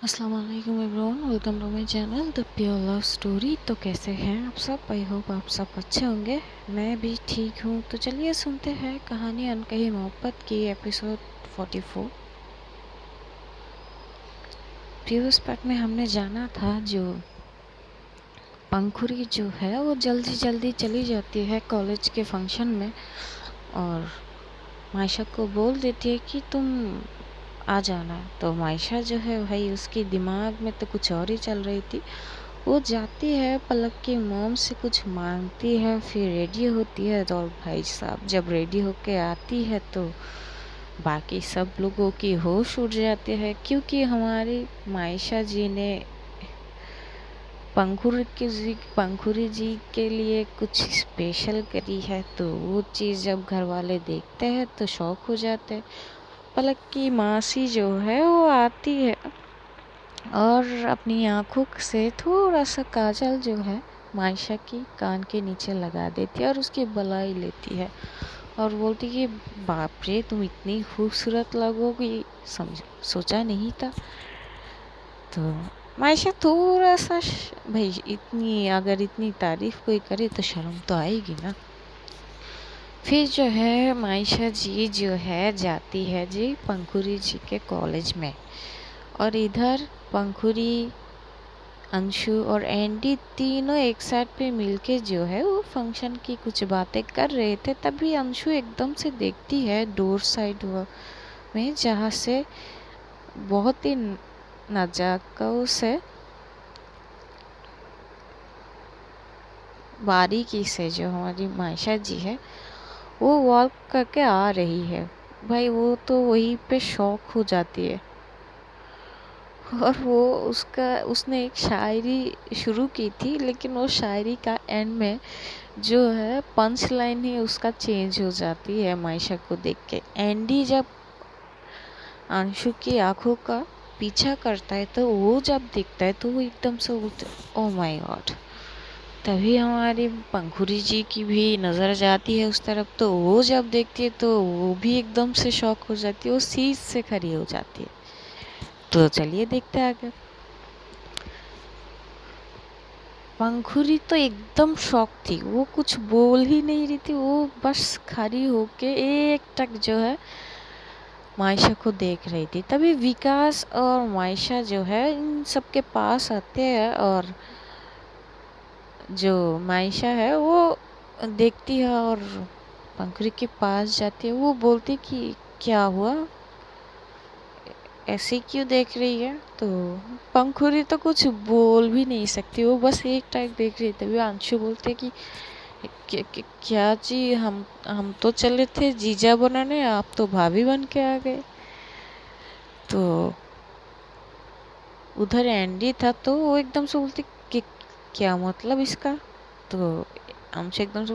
अस्सलाम वालेकुम everyone, welcome to my channel the pure love story. तो कैसे हैं आप सब? आई होप आप सब अच्छे होंगे। मैं भी ठीक हूँ। तो चलिए सुनते हैं कहानी अनकही मोहब्बत की एपिसोड 44। प्रीवियस पार्ट में हमने जाना था जो पंखुरी जो है वो जल्दी जल्दी चली जाती है कॉलेज के फंक्शन में और मायशा को बोल देती है कि तुम आ जाना। तो मायशा जो है भाई उसके दिमाग में तो कुछ और ही चल रही थी। वो जाती है, पलक की मोम से कुछ मांगती है, फिर रेडी होती है। और भाई साहब जब रेडी होके आती है तो बाकी सब लोगों की होश उड़ जाते हैं, क्योंकि हमारी मायशा जी ने पंखुरी जी के लिए कुछ स्पेशल करी है। तो वो चीज़ जब घर वाले देखते हैं तो शौक हो जाते हैं। पलक की मासी जो है वो आती है और अपनी आँखों से थोड़ा सा काजल जो है मायशा की कान के नीचे लगा देती है और उसकी बलाई लेती है और बोलती कि बाप रे, तुम इतनी खूबसूरत लगोगी, समझ सोचा नहीं था। तो मायशा थोड़ा सा भाई इतनी तारीफ कोई करे तो शर्म तो आएगी ना। फिर जो है मायशा जी जो है जाती है जी पंखुरी जी के कॉलेज में, और इधर पंखुरी, अंशु और एंडी तीनों एक साथ पे मिलके जो है वो फंक्शन की कुछ बातें कर रहे थे। तभी अंशु एकदम से देखती है डोर साइड में, जहाँ से बहुत ही नजाकत से बारीकी से जो हमारी मायशा जी है वो वॉक करके आ रही है। भाई वो तो वहीं पे शॉक हो जाती है और वो उसने एक शायरी शुरू की थी, लेकिन वो शायरी का एंड में जो है पंच लाइन ही उसका चेंज हो जाती है मायशा को देख के। एंडी जब अंशु की आंखों का पीछा करता है तो वो जब दिखता है तो वो एकदम से बोलते ओ माय गॉड। तभी हमारी पंखुरी जी की भी नज़र जाती है उस तरफ, तो वो जब देखती है तो वो भी एकदम से शॉक हो जाती है, वो सीट से खड़ी हो जाती है। तो चलिए देखते हैं आगे। पंखुरी तो एकदम शॉक थी, वो कुछ बोल ही नहीं रही थी, वो बस खड़ी होके एक टक जो है मायशा को देख रही थी। तभी विकास और मायशा जो है इन सबके पास आते हैं और जो मायशा है वो देखती है और पंखुरी के पास जाती है। वो बोलती कि क्या हुआ, ऐसे क्यों देख रही है? तो पंखुरी तो कुछ बोल भी नहीं सकती, वो बस एक टाइप देख रही थी। अंशु बोलते कि क्या जी, हम तो चले थे जीजा बनाने, आप तो भाभी बन के आ गए। तो उधर एंडी था तो वो एकदम से बोलती कि क्या मतलब इसका? तो हमसे एकदम से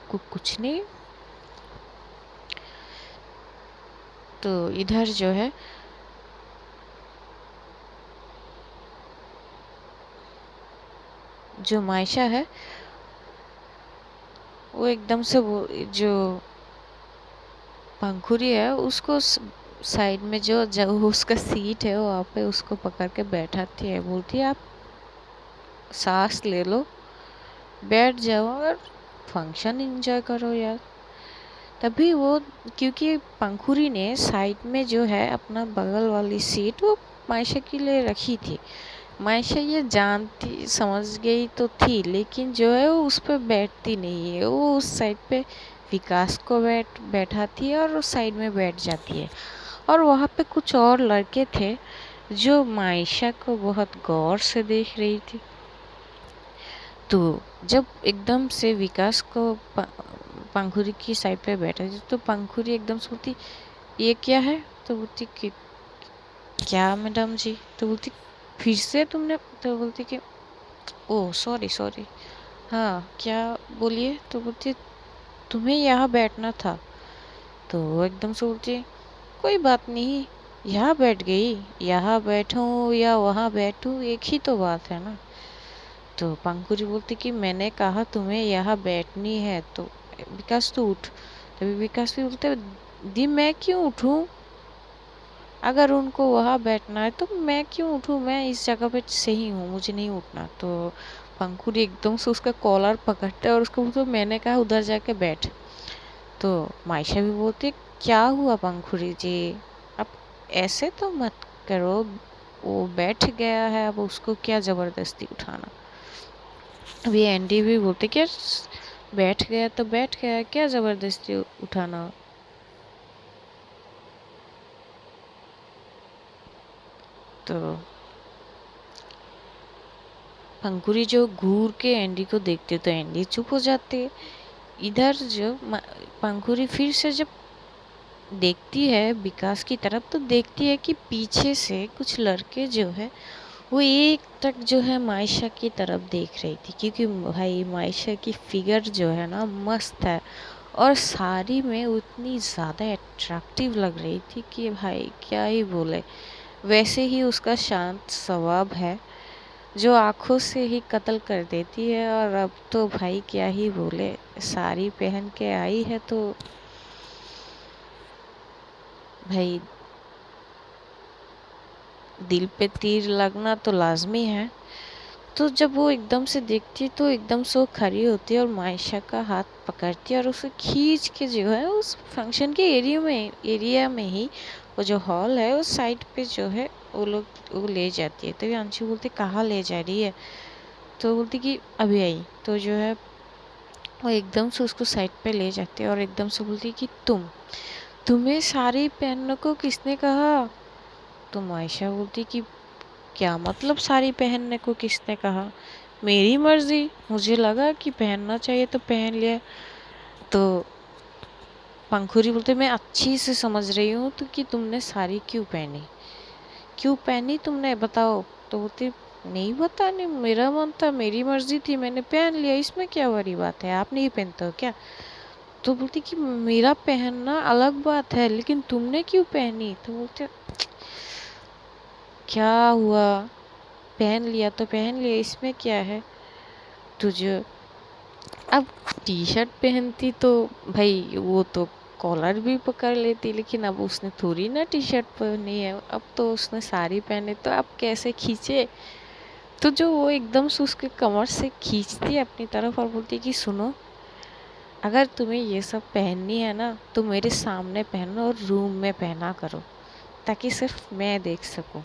कुछ नहीं। तो इधर जो है जो मायशा है वो एकदम से वो जो पंखुरी है उसको साइड में जो उसका सीट है वहाँ पे उसको पकड़ के बैठाती है। बोलती है आप सांस ले लो, बैठ जाओ और फंक्शन एंजॉय करो यार। तभी वो, क्योंकि पंखुरी ने साइड में जो है अपना बगल वाली सीट वो मायशा के लिए रखी थी। मायशा ये जानती समझ गई तो थी, लेकिन जो है वो उस पर बैठती नहीं है। वो उस साइड पे विकास को बैठाती है और उस साइड में बैठ जाती है। और वहाँ पे कुछ और लड़के थे जो मायशा को बहुत गौर से देख रही थी। तो जब एकदम से विकास को पंखुरी की साइड पे बैठा थी तो पंखुरी एकदम से बोलती ये क्या है? तो बोलती कि क्या मैडम जी? तो बोलती फिर से तुमने? तो बोलती कि ओह सॉरी सॉरी, हाँ क्या, बोलिए। तो बोलती तुम्हें यहाँ बैठना था। तो वो एकदम से बोलती कोई बात नहीं, यहाँ बैठ गई, यहाँ बैठूं या वहाँ बैठूं एक ही तो बात है ना। तो पंकुरी बोलती कि मैंने कहा तुम्हें यहाँ बैठनी है तो विकास तो उठ। तभी विकास भी बोलते दी मैं क्यों उठूं? अगर उनको वहाँ बैठना है तो मैं क्यों उठूँ, मैं इस जगह पे सही हूँ, मुझे नहीं उठना। तो पंखुड़ी एकदम से उसका कॉलर पकड़ता है और उसको बोलते, मैंने कहा उधर जाके बैठ। तो मायशा भी बोलती, क्या हुआ पंखुड़ी जी, अब ऐसे तो मत करो, वो बैठ गया है, अब उसको क्या ज़बरदस्ती उठाना। अभी एंडी भी बोलते, क्या बैठ गया तो बैठ गया, क्या ज़बरदस्ती उठाना। तो पंखुड़ी जो घूर के एंडी को देखते तो एंडी चुप हो जाते। इधर जो पंखुड़ी फिर से जब देखती है विकास की तरफ, तो देखती है कि पीछे से कुछ लड़के जो है वो एक तक जो है मायशा की तरफ देख रही थी, क्योंकि भाई मायशा की फिगर जो है ना मस्त है और साड़ी में उतनी ज़्यादा अट्रैक्टिव लग रही थी कि भाई क्या ही बोले। वैसे ही उसका शांत स्वभाव है जो आंखों से ही कत्ल कर देती है, और अब तो भाई क्या ही बोले, साड़ी पहन के आई है तो भाई दिल पे तीर लगना तो लाजमी है। तो जब वो एकदम से देखती है तो एकदम से वो खड़ी होती है और मायशा का हाथ पकड़ती है और उसे खींच के जो है उस फंक्शन के एरिया में ही वो जो हॉल है उस साइड पे जो है वो ले जाती है। तो अंशु बोलती, कहाँ ले जा रही है। तो बोलती कि अभी आई। तो जो है वो एकदम से उसको साइड पे ले जाती है और एकदम से बोलती कि तुम्हें साड़ी पहनने को किसने कहा। तो मायशा बोलती कि क्या मतलब साड़ी पहनने को किसने कहा, मेरी मर्जी, मुझे लगा कि पहनना चाहिए तो पहन लिया। तो पंखुड़ी बोलते, मैं अच्छी से समझ रही हूँ तो कि तुमने साड़ी क्यों पहनी तुमने, बताओ। तो बोलती, नहीं बताने, मेरा मन था, मेरी मर्जी थी, मैंने पहन लिया, इसमें क्या बड़ी बात है, आप नहीं पहनते हो क्या। तो बोलती कि मेरा पहनना अलग बात है, लेकिन तुमने क्यों पहनी। तो बोलते, क्या हुआ, पहन लिया तो पहन लिया, इसमें क्या है। तुझे अब टी शर्ट पहनती तो भाई वो तो कॉलर भी पकड़ लेती, लेकिन अब उसने थोड़ी ना टी शर्ट पहनी है, अब तो उसने साड़ी पहने, तो अब कैसे खींचे। तो जो वो एकदम से उसके कमर से खींचती है अपनी तरफ और बोलती कि सुनो, अगर तुम्हें ये सब पहननी है ना तो मेरे सामने पहनो और रूम में पहना करो, ताकि सिर्फ मैं देख सकूं।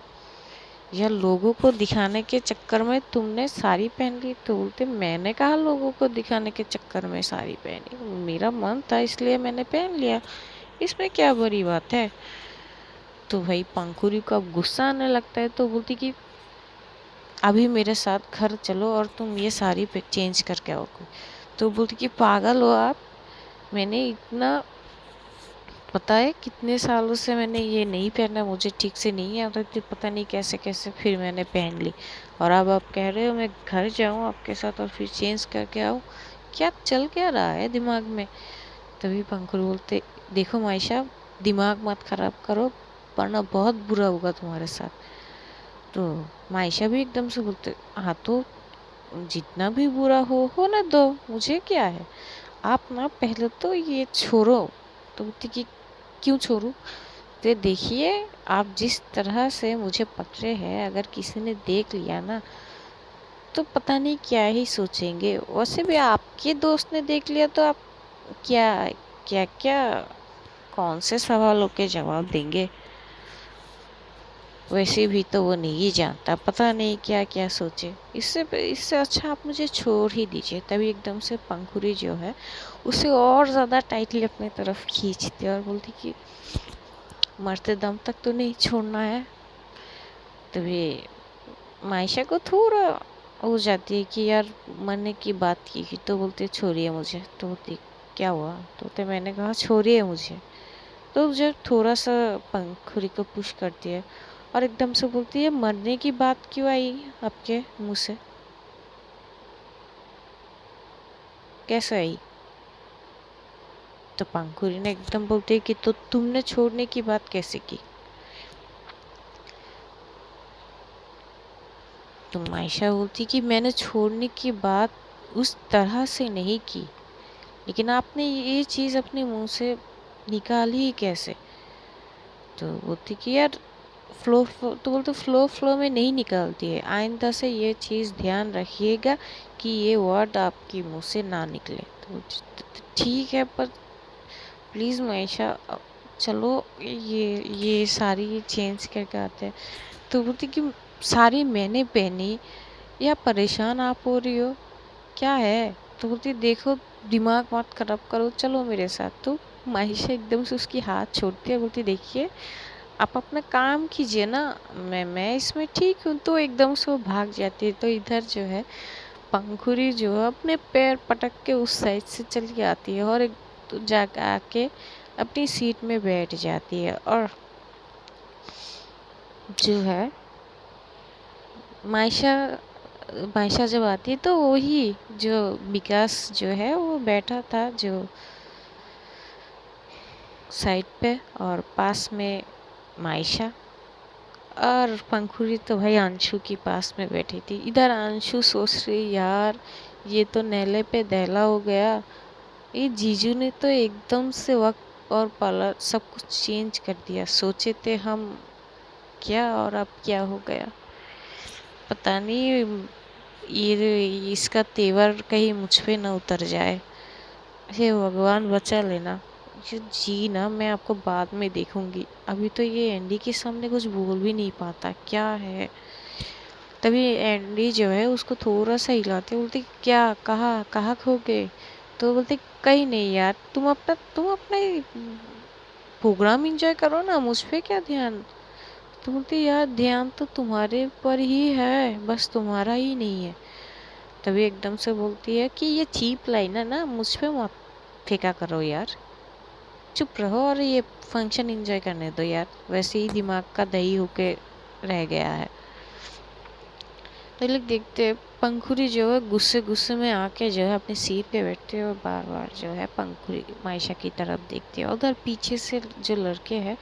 या लोगों को दिखाने के चक्कर में तुमने साड़ी पहन ली। तो बोलते, मैंने कहा लोगों को दिखाने के चक्कर में साड़ी पहनी, मेरा मन था इसलिए मैंने पहन लिया, इसमें क्या बुरी बात है। तो भाई पंखुड़ी को अब गुस्सा आने लगता है। तो बोलती कि अभी मेरे साथ घर चलो और तुम ये साड़ी पे चेंज करके आओ। तो बोलती कि पागल हो आप, मैंने इतना पता है कितने सालों से मैंने ये नहीं पहना, मुझे ठीक से नहीं आता थी, पता नहीं कैसे कैसे फिर मैंने पहन ली, और अब आप कह रहे हो मैं घर जाऊँ आपके साथ और फिर चेंज करके आऊँ, क्या चल क्या रहा है दिमाग में। तभी पंखुड़ी बोलते, देखो मायशा, दिमाग मत खराब करो वरना बहुत बुरा होगा तुम्हारे साथ। तो मायशा भी एकदम से बोलते, हाँ तो जितना भी बुरा हो ना दो, मुझे क्या है, आप ना पहले तो ये छोड़ो। तो बोलती कि क्यों छोड़ू। तो देखिए, आप जिस तरह से मुझे पकड़े हैं, अगर किसी ने देख लिया ना तो पता नहीं क्या ही सोचेंगे। वैसे भी आपके दोस्त ने देख लिया तो आप क्या क्या क्या कौन से सवालों के जवाब देंगे। वैसे भी तो वो नहीं जानता, पता नहीं क्या क्या सोचे। इससे अच्छा आप मुझे छोड़ ही दीजिए। तभी एकदम से पंखुड़ी जो है उसे और ज़्यादा टाइटली अपनी तरफ खींचती और बोलती कि मरते दम तक तो नहीं छोड़ना है। तभी मायशा को थोड़ा हो जाती है कि यार मरने की बात की, तो बोलते छोड़िए मुझे। तो बोलती क्या हुआ। तो बोलते मैंने कहा छोड़िए मुझे। तो जब थोड़ा सा पंखुड़ी को पुश करती है और एकदम से बोलती है, मरने की बात क्यों आई आपके मुंह से, कैसे आई। तो पंखुड़ी ने एकदम बोलती है कि तो तुमने छोड़ने की बात कैसे की। तो मायशा बोलती कि मैंने छोड़ने की बात उस तरह से नहीं की, लेकिन आपने ये चीज़ अपने मुंह से निकाली ही कैसे। तो बोलती कि यार फ्लो फ्लो, तो बोलते फ्लो फ्लो में नहीं निकलती है, आइंदा से ये चीज़ ध्यान रखिएगा कि ये वर्ड आपकी मुंह से ना निकले। तो ठीक है, पर प्लीज़ महेशा चलो ये सारी चेंज करके आते हैं। तो बोलती कि सारी मैंने पहनी, या परेशान आप हो रही हो, क्या है? तो बोलती देखो दिमाग मत खराब करो, चलो मेरे साथ। तो माहिशा एकदम से उसकी हाथ छोड़ती है, बोलती देखिए आप अपना काम कीजिए ना, मैं इसमें ठीक हूँ। तो एकदम से वो भाग जाती है। तो इधर जो है पंखुरी जो है अपने पैर पटक के उस साइड से चली आती है और एक तो जाकर आके अपनी सीट में बैठ जाती है। और जो है मायशा मायशा जब आती है तो वही जो विकास जो है वो बैठा था जो साइड पे, और पास में मायशा, और पंखुड़ी तो भाई अंशु के पास में बैठी थी। इधर अंशु सोच रही यार ये तो नेले पे दहला हो गया, ये जीजू ने तो एकदम से वक्त और पल सब कुछ चेंज कर दिया। सोचे थे हम क्या, और अब क्या हो गया पता नहीं। ये इसका तेवर कहीं मुझ पे न उतर जाए। हे भगवान बचा लेना। ये जी ना मैं आपको बाद में देखूंगी, अभी तो ये एंडी के सामने कुछ बोल भी नहीं पाता क्या है। तभी एंडी जो है उसको थोड़ा सा हिलाते, बोलती क्या कहा कहाँ खो गए। तो बोलते कहीं नहीं यार, तुम अपना प्रोग्राम एंजॉय करो ना, मुझ पे क्या ध्यान। तो बोलती यार ध्यान तो तुम्हारे पर ही है, बस तुम्हारा ही नहीं है। तभी एकदम से बोलती है कि ये चीप लाइन है ना, मुझ पे मत फेंका करो यार, चुप रहो और ये फंक्शन एंजॉय करने दो यार, वैसे ही दिमाग का दही होके रह गया है। तो लोग देखते पंखुरी जो है गुस्से गुस्से में आके जो है अपनी सीट पे बैठते हैं और बार बार जो है पंखुरी मायशा की तरफ देखती है। उधर पीछे से जो लड़के हैं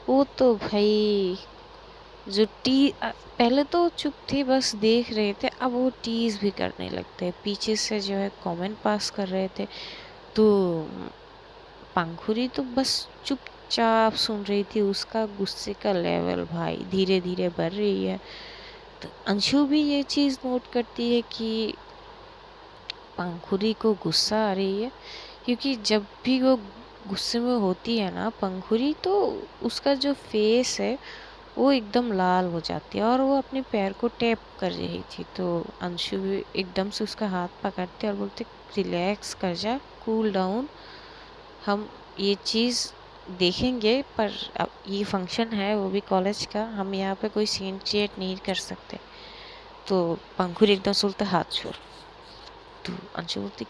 वो तो भाई जो पहले तो चुप थे बस देख रहे थे, अब वो टीज भी करने लगते हैं, पीछे से जो है कमेंट पास कर रहे थे। तो पंखुरी तो बस चुपचाप सुन रही थी, उसका गुस्से का लेवल भाई धीरे धीरे बढ़ रही है। तो अंशु भी ये चीज़ नोट करती है कि पंखुरी को गुस्सा आ रही है, क्योंकि जब भी वो गुस्से में होती है ना पंखुरी, तो उसका जो फेस है वो एकदम लाल हो जाती है और वो अपने पैर को टैप कर रही थी। तो अंशु भी एकदम से उसका हाथ पकड़ते और बोलते रिलैक्स कर जा, कूल डाउन, हम ये चीज़ देखेंगे, पर अब ये फंक्शन है वो भी कॉलेज का, हम यहाँ पे कोई सीन क्रिएट नहीं कर सकते। तो पंखुरी एकदम से बोलते हाथ छोड़। तो अंशु बोलती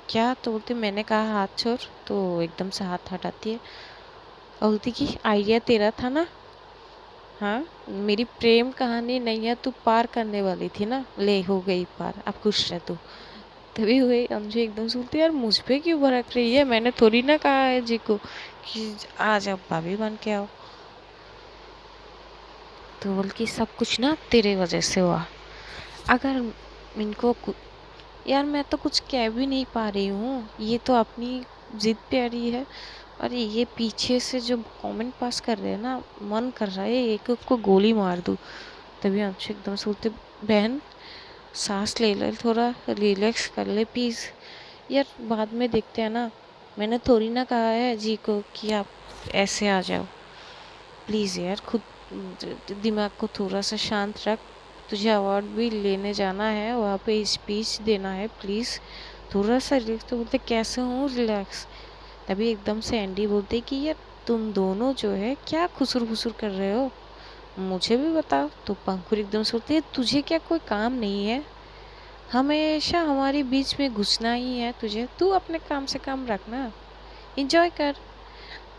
क्या, तो बोलती मैंने कहा हाथ छोड़। तो एकदम से हाथ हटाती है और बोलती कि आइडिया तेरा था ना, हाँ मेरी प्रेम कहानी नैया तू पार करने वाली थी ना, ले हो गई पार, अब खुश रह तू। तभी हुए अंजू एकदम सुनती यार मुझ पे क्यों भड़क रही है, मैंने थोड़ी ना कहा है जी को कि आज आप भाभी बन के आओ। तो बल्कि सब कुछ ना तेरे वजह से हुआ। अगर इनको यार मैं तो कुछ कह भी नहीं पा रही हूँ, ये तो अपनी जिद पे अड़ी है। और ये पीछे से जो कमेंट पास कर रहे हैं ना, मन कर रहा है एक को गोली मार दूँ। तभी अंशु एकदम से बोलते बहन सांस ले ले, थोड़ा रिलैक्स कर ले प्लीज़, यार बाद में देखते हैं ना, मैंने थोड़ी ना कहा है जी को कि आप ऐसे आ जाओ, प्लीज़ यार खुद दिमाग को थोड़ा सा शांत रख, तुझे अवार्ड भी लेने जाना है, वहाँ पे स्पीच देना है, प्लीज़ थोड़ा सा रिलैक्स। तो बोलते कैसे हूँ रिलैक्स। तभी एकदम से एंडी बोलते कि यार तुम दोनों जो है क्या खुसुर खुसुर कर रहे हो, मुझे भी बताओ। तो पंखुर एकदम से बोलते तुझे क्या कोई काम नहीं है, हमेशा हमारे बीच में घुसना ही है तुझे, तू अपने काम से काम रखना, इंजॉय कर।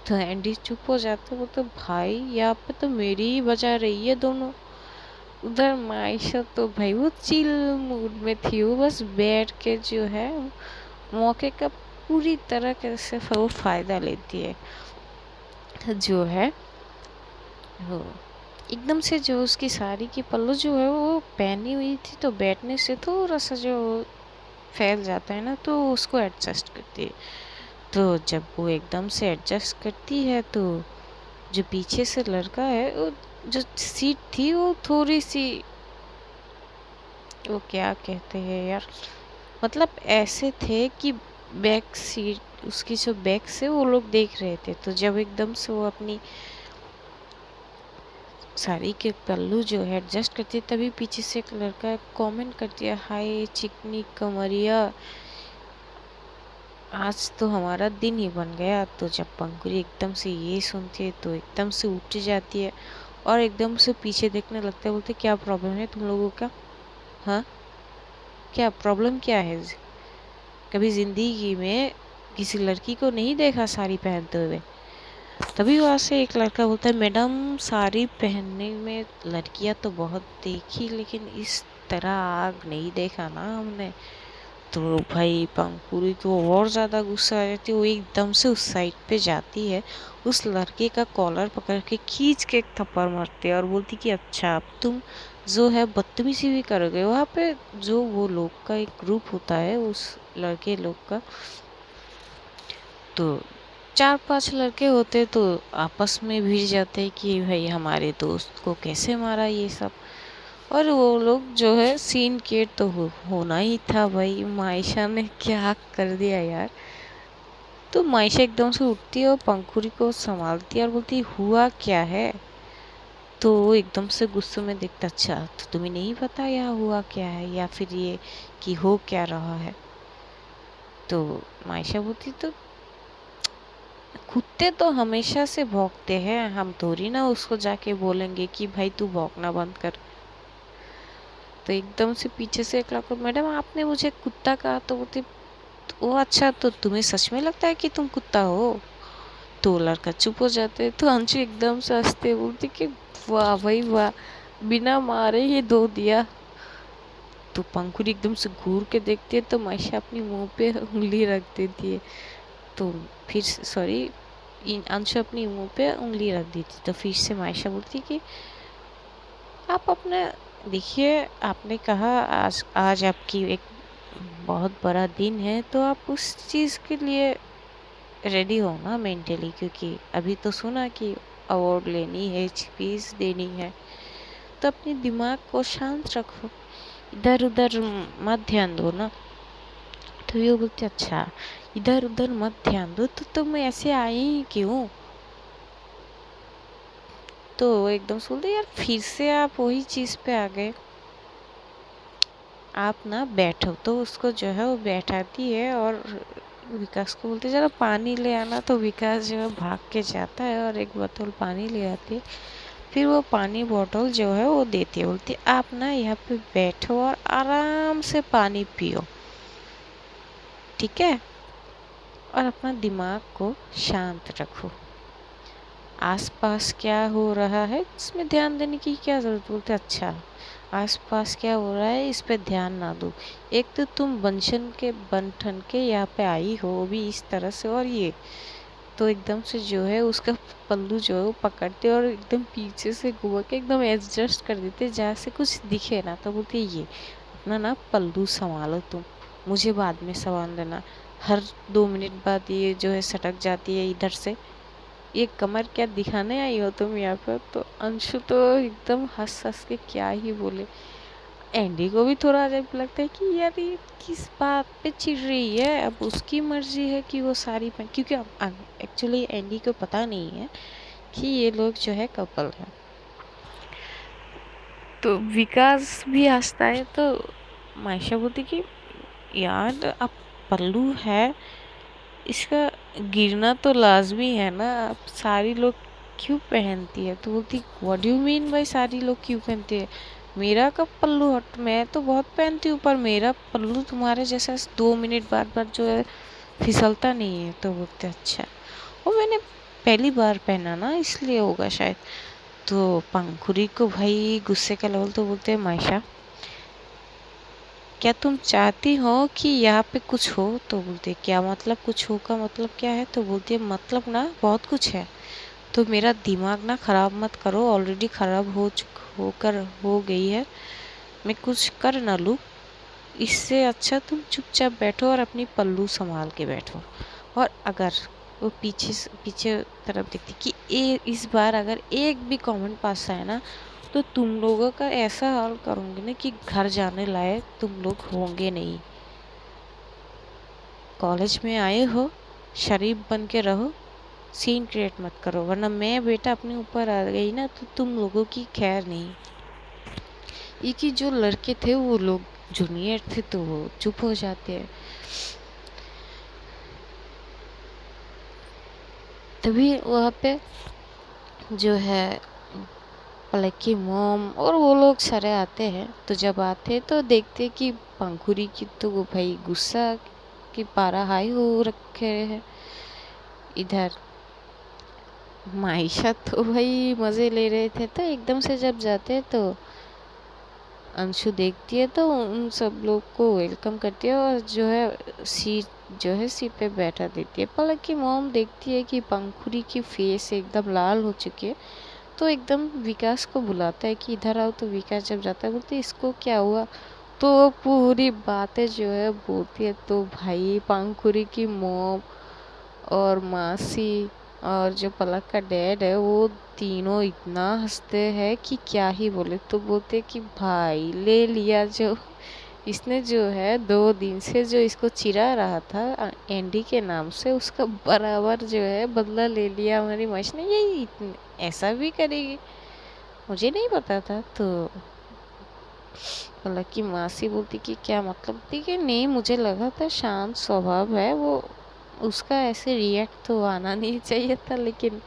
तो एंडी चुप हो जाते, वो तो भाई यहाँ पे तो मेरी ही बजा रही है दोनों। उधर मायशा तो भाई वो चिल मूड में थी, वो बस बैठ के जो है मौके का पूरी तरह से वो फायदा लेती है। जो है वो एकदम से जो उसकी साड़ी की पल्लू जो है वो पहनी हुई थी, तो बैठने से थोड़ा सा जो फैल जाता है ना, तो उसको एडजस्ट करती है। तो जब वो एकदम से एडजस्ट करती है तो जो पीछे से लड़का है वो जो सीट थी वो थोड़ी सी, वो क्या कहते हैं यार, मतलब ऐसे थे कि बैक सीट उसकी जो बैक से वो लोग देख रहे थे, तो जब एकदम से वो अपनी साड़ी के पल्लू जो है एडजस्ट करती तभी पीछे से एक लड़का कमेंट कर दिया, हाय चिकनी कमरिया, आज तो हमारा दिन ही बन गया। तो जब पंखुड़ी एकदम से ये सुनती है तो एकदम से उठ जाती है और एकदम से पीछे देखने लगता है, बोलते क्या प्रॉब्लम है तुम लोगों का, हाँ क्या प्रॉब्लम क्या है, कभी जिंदगी में किसी लड़की को नहीं देखा साड़ी पहनते हुए। तभी वहाँ से एक लड़का बोलता है, मैडम साड़ी पहनने में लड़कियां तो बहुत देखी लेकिन इस तरह आग नहीं देखा ना हमने। तो भाई पंखुड़ी को और ज़्यादा गुस्सा आ जाती है, वो एकदम से उस साइड पे जाती है, उस लड़के का कॉलर पकड़ के खींच के एक थप्पड़ मारती है और बोलती कि अच्छा अब तुम जो है बदतमीजी भी करोगे। वहाँ पे जो वो लोग का एक ग्रुप होता है उस लड़के लोग का, तो 4-5 लड़के होते तो आपस में भिड़ जाते कि भाई हमारे दोस्त को कैसे मारा ये सब। और वो लोग जो है सीन केट तो होना ही था भाई। मायशा ने क्या कर दिया यार। तो मायशा एकदम से उठती है और पंखुड़ी को संभालती है और बोलती हुआ क्या है। तो वो एकदम से गुस्से में देखता, अच्छा तो तुम्हें नहीं पता यहाँ हुआ क्या है या फिर ये कि हो क्या रहा है। तो मायशा बोलती तो कुत्ते तो हमेशा से भौंकते हैं, हम थोड़ी ना उसको जाके बोलेंगे कि भाई तू भौंकना बंद कर। तो एकदम से पीछे से एक लड़का, मैडम आपने मुझे कुत्ता कहा। तो बोलती ओ अच्छा तो तुम्हें सच में लगता है कि तुम कुत्ता हो। तो लड़का चुप हो जाते, तो अंशु एकदम से हंसते बोलती कि वाह भाई वाह, बिना मारे ही धो दिया। तो पंखुड़ी एकदम से घूर के देखती है तो मायशा अपनी मुंह पे उंगली रख देती है। तो फिर सॉरी अंशु अपनी मुंह पे उंगली रख दी थी। तो फिर से मायशा बोलती कि आप अपने देखिए, आपने कहा आज आज आपकी एक बहुत बड़ा दिन है तो आप उस चीज़ के लिए रेडी हो ना मेंटली, क्योंकि अभी तो सुना कि अवार्ड लेनी है, फीस देनी है, तो अपने दिमाग को शांत रखो, इधर उधर मत ध्यान दो ना। तो ये बोलते अच्छा इधर उधर मत ध्यान दो तो तुम ऐसे आई ही क्यों। तो एकदम से बोलते यार फिर से आप वही चीज़ पे आ गए, आप ना बैठो। तो उसको जो है वो बैठाती है और विकास को बोलते जरा पानी ले आना। तो विकास जो है भाग के जाता है और एक बोतल पानी ले आती है। फिर वो पानी बोतल जो है वो देती है, बोलती आप ना यहाँ पे बैठो और आराम से पानी पियो, ठीक है, और अपना दिमाग को शांत रखो, आसपास क्या हो रहा है इसमें ध्यान देने की क्या ज़रूरत। बोलते अच्छा आसपास क्या हो रहा है इस पे ध्यान ना दो, एक तो तुम बन ठन के यहाँ पे आई हो वो भी इस तरह से, और ये तो एकदम से जो है उसका पल्लू जो है वो पकड़ते और एकदम पीछे से घुमा के एकदम एडजस्ट कर देते जहाँ से कुछ दिखे ना। तो बोलते ये अपना ना पल्लू संभालो, तुम मुझे बाद में संभाल लेना, हर 2 मिनट बाद ये जो है सटक जाती है इधर से, ये कमर क्या दिखाने आई हो तुम यहाँ पर। तो अंशु तो एकदम हंस हंस के क्या ही बोले। एंडी को भी थोड़ा अजीब लगता है कि यार ये किस बात पे चिढ़ रही है, अब उसकी मर्जी है कि वो साड़ी पहन, क्योंकि एक्चुअली एंडी को पता नहीं है कि ये लोग जो है कपल है। तो विकास भी हंसता है। तो मायशा बोलती कि यार अब पल्लू है इसका गिरना तो लाजमी है ना, अब सारी लोग क्यों पहनती है। तो बोलती व्हाट डू यू मीन भाई सारी लोग क्यों पहनती है, मेरा कब पल्लू हट, मैं तो बहुत पहनती हूँ पर मेरा पल्लू तुम्हारे जैसा 2 मिनट बार बार जो है फिसलता नहीं है। तो बोलते अच्छा वो मैंने पहली बार पहना ना इसलिए होगा शायद। तो पंखुड़ी को भाई गुस्से का लेवल। तो बोलते हैं मायशा क्या तुम चाहती हो कि यहाँ पे कुछ हो। तो बोलती है क्या मतलब कुछ हो का मतलब क्या है। तो बोलती है मतलब ना बहुत कुछ है, तो मेरा दिमाग ना ख़राब मत करो, ऑलरेडी ख़राब हो गई है, मैं कुछ कर ना लूँ, इससे अच्छा तुम चुपचाप बैठो और अपनी पल्लू संभाल के बैठो। और अगर वो पीछे तरफ देखती कि इस बार अगर एक भी कमेंट पास आए ना तो तुम लोगों का ऐसा हाल करूँगी ना कि घर जाने लायक तुम लोग होंगे नहीं। कॉलेज में आए हो, शरीफ बन के रहो, सीन क्रिएट मत करो, वरना मैं बेटा अपने ऊपर आ गई ना तो तुम लोगों की खैर नहीं। ये कि जो लड़के थे वो लोग जूनियर थे तो वो चुप हो जाते हैं। तभी वहाँ पे जो है पलक की मोम और वो लोग सारे आते हैं। तो जब आते तो देखते कि पंखुरी की तो वो भाई गुस्सा की पारा हाई हो रखे है। इधर माइशा तो भाई मज़े ले रहे थे। तो एकदम से जब जाते तो अंशु देखती है तो उन सब लोग को वेलकम करती है और जो है सीट पे बैठा देती है। पलक की मोम देखती है कि पंखुरी की फेस एकदम लाल हो चुकी है तो एकदम विकास को बुलाता है कि इधर आओ। तो विकास जब जाता है बोलती इसको क्या हुआ। तो वो पूरी बातें जो है बोलती है। तो भाई पंखुरी की मोम और मासी और जो पलक का डैड है वो तीनों इतना हंसते हैं कि क्या ही बोले। तो बोलते कि भाई ले लिया जो इसने जो है 2 दिन से जो इसको चिढ़ा रहा था एंडी के नाम से उसका बराबर जो है बदला ले लिया हमारी मश ने। ये ऐसा भी करेगी मुझे नहीं पता था। तो पलक की मासी बोलती कि क्या मतलब थी कि नहीं मुझे लगा था शांत स्वभाव है वो, उसका ऐसे रिएक्ट तो आना नहीं चाहिए था, लेकिन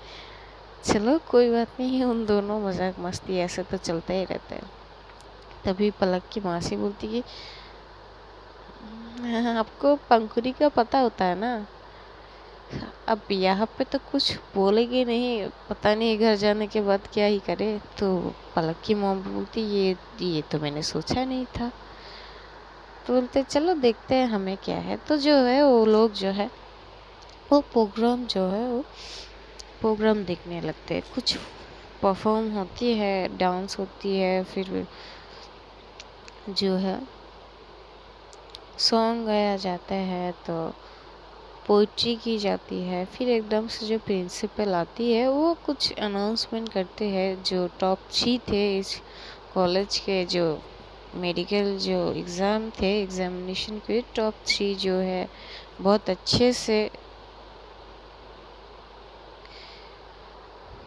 चलो कोई बात नहीं। उन दोनों मजाक मस्ती ऐसे तो चलता ही रहता है। तभी पलक की मासी बोलती कि आपको पंखुड़ी का पता होता है ना, अब यहाँ पे तो कुछ बोलेगी नहीं, पता नहीं घर जाने के बाद क्या ही करे। तो पलक की मॉम बोलती ये तो मैंने सोचा नहीं था। तो बोलते चलो देखते हैं हमें क्या है। तो जो है वो लोग जो है वो प्रोग्राम देखने लगते हैं। कुछ परफॉर्म होती है, डांस होती है, फिर जो है सॉन्ग गाया जाता है, तो पोइट्री की जाती है। फिर एकदम से जो प्रिंसिपल आती है वो कुछ अनाउंसमेंट करते हैं। जो टॉप 3 थे इस कॉलेज के, जो मेडिकल जो एग्ज़ाम थे, एग्जामिनेशन के टॉप 3 जो है बहुत अच्छे से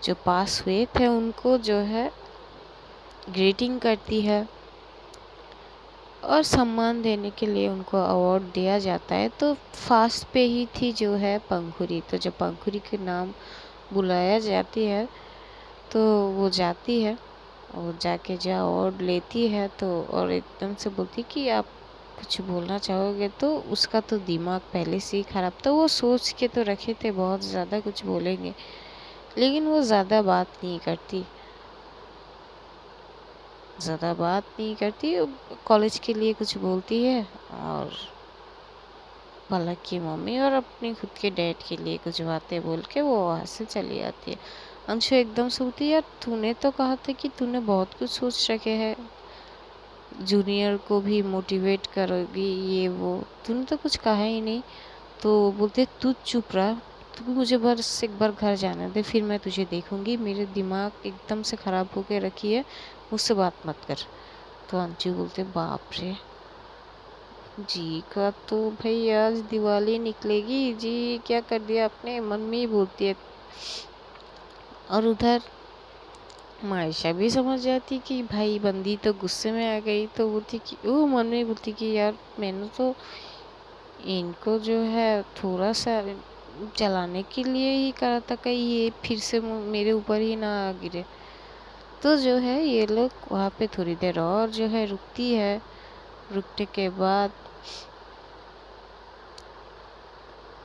जो पास हुए थे उनको जो है ग्रीटिंग करती है और सम्मान देने के लिए उनको अवार्ड दिया जाता है। तो फास्ट पे ही थी जो है पंखुरी। तो जब पंखुरी के नाम बुलाया जाती है तो वो जाती है और जाके जो अवार्ड लेती है तो और एकदम से बोलती कि आप कुछ बोलना चाहोगे। तो उसका तो दिमाग पहले से ही खराब था। वो सोच के तो रखे थे बहुत ज़्यादा कुछ बोलेंगे, लेकिन वो ज़्यादा बात नहीं करती। कॉलेज के लिए कुछ बोलती है और पलक की मम्मी और अपनी खुद के डैड के लिए कुछ बातें बोल के वो वहाँ से चली जाती है। अंशु एकदम से बोलती है यार तूने तो कहा था कि तूने बहुत कुछ सोच रखे हैं, जूनियर को भी मोटिवेट करोगी ये वो, तूने तो कुछ कहा ही नहीं। तो बोलते तू चुप रहा, तू मुझे बस एक बार घर जाने दे फिर मैं तुझे देखूंगी, मेरे दिमाग एकदम से ख़राब होके रखी है, मुझसे बात मत कर। तो अंशु बोलते बाप रे जी का तो भाई आज दिवाली निकलेगी जी, क्या कर दिया आपने, मम्मी बोलती है। और उधर मायशा भी समझ जाती कि भाई बंदी तो गुस्से में आ गई। तो बोलती कि वो मन में बोलती कि यार मैंने तो इनको जो है थोड़ा सा चलाने के लिए ही करा था, कहीं ये फिर से मेरे ऊपर ही ना आ गिरे। तो जो है ये लोग वहाँ पे थोड़ी देर और जो है रुकती है। रुकने के बाद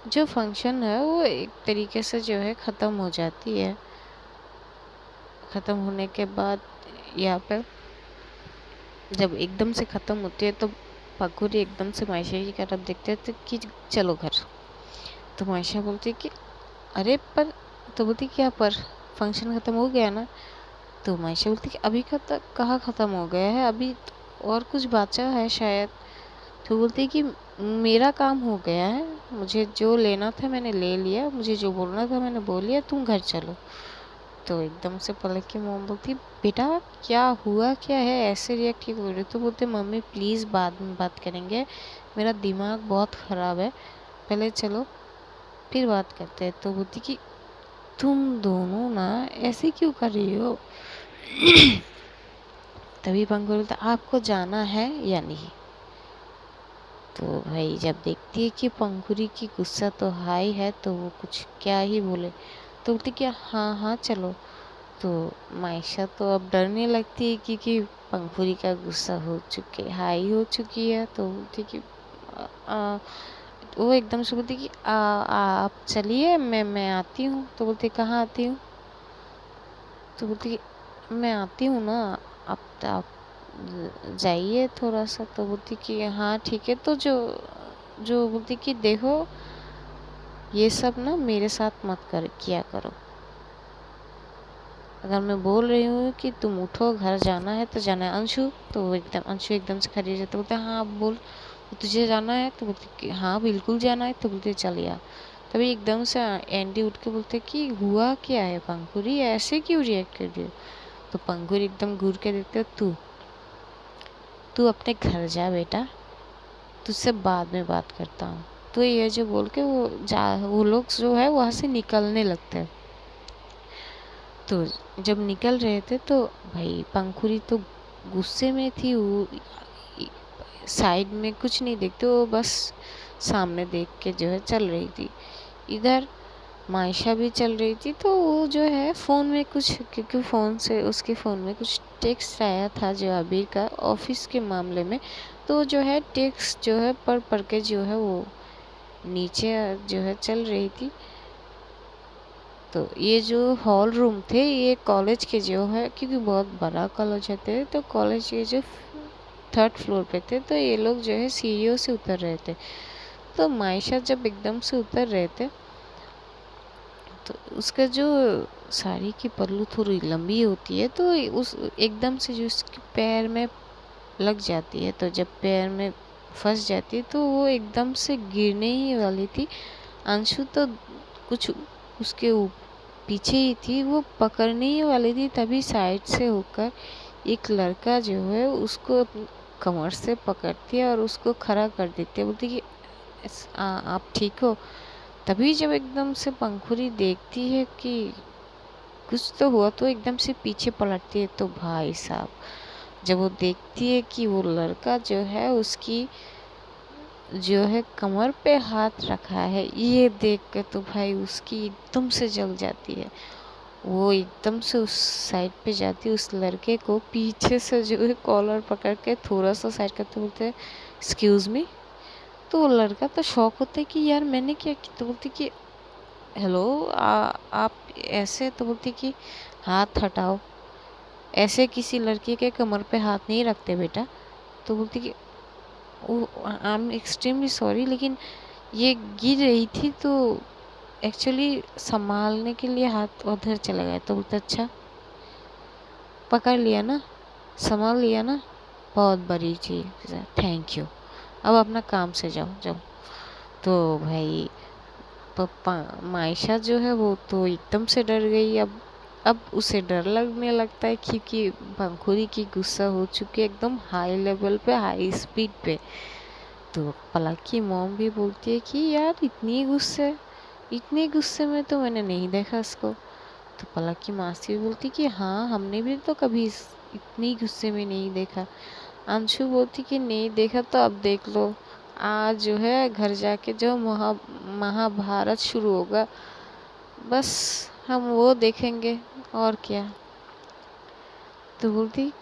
जो फंक्शन है वो एक तरीके से जो है ख़त्म हो जाती है। ख़त्म होने के बाद यहाँ पे जब एकदम से ख़त्म होती है तो पकुरी एकदम से मायशा की तरफ देखते हैं तो कि चलो घर। तो मायशा बोलती कि अरे पर, तो बोलती क्या पर, फंक्शन ख़त्म हो गया ना। तो मायशा बोलती कि अभी कहाँ ख़त्म हो गया है, अभी तो और कुछ बचा है शायद। तो बोलती कि मेरा काम हो गया है, मुझे जो लेना था मैंने ले लिया, मुझे जो बोलना था मैंने बोल लिया, तुम घर चलो। तो एकदम से पलक की मॉम बोलती, बेटा क्या हुआ, क्या है, ऐसे रिएक्ट क्यों कर रहे हो? तो बोलते, मम्मी प्लीज़ बाद में बात करेंगे, मेरा दिमाग बहुत ख़राब है, पहले चलो फिर बात करते हैं। तो बोलती कि तुम दोनों ना ऐसे क्यों कर रही हो? तभी पंखुड़ी बोलता, आपको जाना है या नहीं? तो भाई जब देखती है कि पंखुड़ी की गुस्सा तो हाई है तो वो कुछ क्या ही बोले, तो बोलती कि हाँ हाँ चलो। तो मायशा तो अब डरने लगती है क्योंकि पंखुड़ी का गुस्सा हो चुके हाई हो चुकी है। तो बोलती कि आ, वो एकदम से बोलती कि आप चलिए, मैं आती हूँ। तो बोलती कहाँ आती हूँ? तो बोलती कि मैं आती हूँ ना, आप जाइए थोड़ा सा। तो बोलती कि हाँ ठीक है। तो जो जो बोलती कि देखो ये सब ना मेरे साथ मत कर किया करो, अगर मैं बोल रही हूँ कि तुम उठो घर जाना है तो जाना है। अंशु, तो वो एकदम अंशु एकदम से खड़ी हो जाती, बोलते हाँ आप बोल, तुझे जाना है? तो बोलती कि हाँ बिल्कुल जाना है। तो बोलते चलिए। तभी एकदम से एंडी उठ के बोलते कि हुआ क्या है पंखुड़ी, ऐसे क्यों रिएक्ट कर रही हो? तो पंखुड़ी एकदम घूर के देखते, तू तू अपने घर जा बेटा, तुझसे बाद में बात करता हूँ। तो ये जो बोल के वो लोग जो है वहाँ से निकलने लगते हैं। तो जब निकल रहे थे तो भाई पंखुड़ी तो गुस्से में थी, वो साइड में कुछ नहीं देखते, वो बस सामने देख के जो है चल रही थी। इधर मायशा भी चल रही थी, तो वो जो है फ़ोन में कुछ, क्योंकि फ़ोन से उसके फ़ोन में कुछ टेक्स्ट आया था जो अबीर का ऑफिस के मामले में। तो जो है टेक्स्ट जो है पढ़ के जो है वो नीचे जो है चल रही थी। तो ये जो हॉल रूम थे ये कॉलेज के जो है, क्योंकि बहुत बड़ा कॉलेज है तो कॉलेज के जो 3rd फ्लोर पे थे, तो ये लोग जो है सीढ़ियों से उतर रहे थे। तो मायशा जब एकदम से उतर रहे थे तो उसका जो साड़ी की पल्लू थोड़ी लंबी होती है, तो उस एकदम से जो उसके पैर में लग जाती है, तो जब पैर में फंस जाती है तो वो एकदम से गिरने ही वाली थी। अंशु तो कुछ उसके पीछे ही थी, वो पकड़ने ही वाली थी, तभी साइड से होकर एक लड़का जो है उसको कमर से पकड़ती है और उसको खड़ा कर देती है, बोलती कि आप ठीक हो? तभी जब एकदम से पंखुड़ी देखती है कि कुछ तो हुआ, तो एकदम से पीछे पलटती है, तो भाई साहब जब वो देखती है कि वो लड़का जो है उसकी जो है कमर पे हाथ रखा है, ये देख के तो भाई उसकी एकदम से जल जाती है। वो एकदम से उस साइड पे जाती है, उस लड़के को पीछे से जो है कॉलर पकड़ के थोड़ा सा साइड करते, बोलते हैं एक्सक्यूज़ मी। तो वो लड़का तो शॉक होता है कि यार मैंने क्या किया। तो बोलती कि हेलो आप ऐसे? तो बोलती कि हाथ हटाओ, ऐसे किसी लड़की के कमर पे हाथ नहीं रखते बेटा। तो बोलती कि आई एम एक्सट्रीमली सॉरी, लेकिन ये गिर रही थी तो एक्चुअली संभालने के लिए हाथ उधर चला गया। तो बोलते अच्छा पकड़ लिया ना, संभाल लिया ना, बहुत बड़ी चीज़ है, थैंक यू, अब अपना काम से जाओ जाओ। तो भाई पप्पा मायशा जो है वो तो एकदम से डर गई। अब उसे डर लगने लगता है क्योंकि पंखुड़ी की गुस्सा हो चुकी है एकदम हाई लेवल पे, हाई स्पीड पे। तो पलक की मॉम भी बोलती है कि यार इतने गुस्से में तो मैंने नहीं देखा इसको। तो पलक की मासी भी बोलती कि हाँ हमने भी तो कभी इतनी गुस्से में नहीं देखा। अंशु बोलती कि नहीं देखा तो अब देख लो, आज जो है घर जाके जो महाभारत शुरू होगा, बस हम वो देखेंगे और क्या। तो बोलती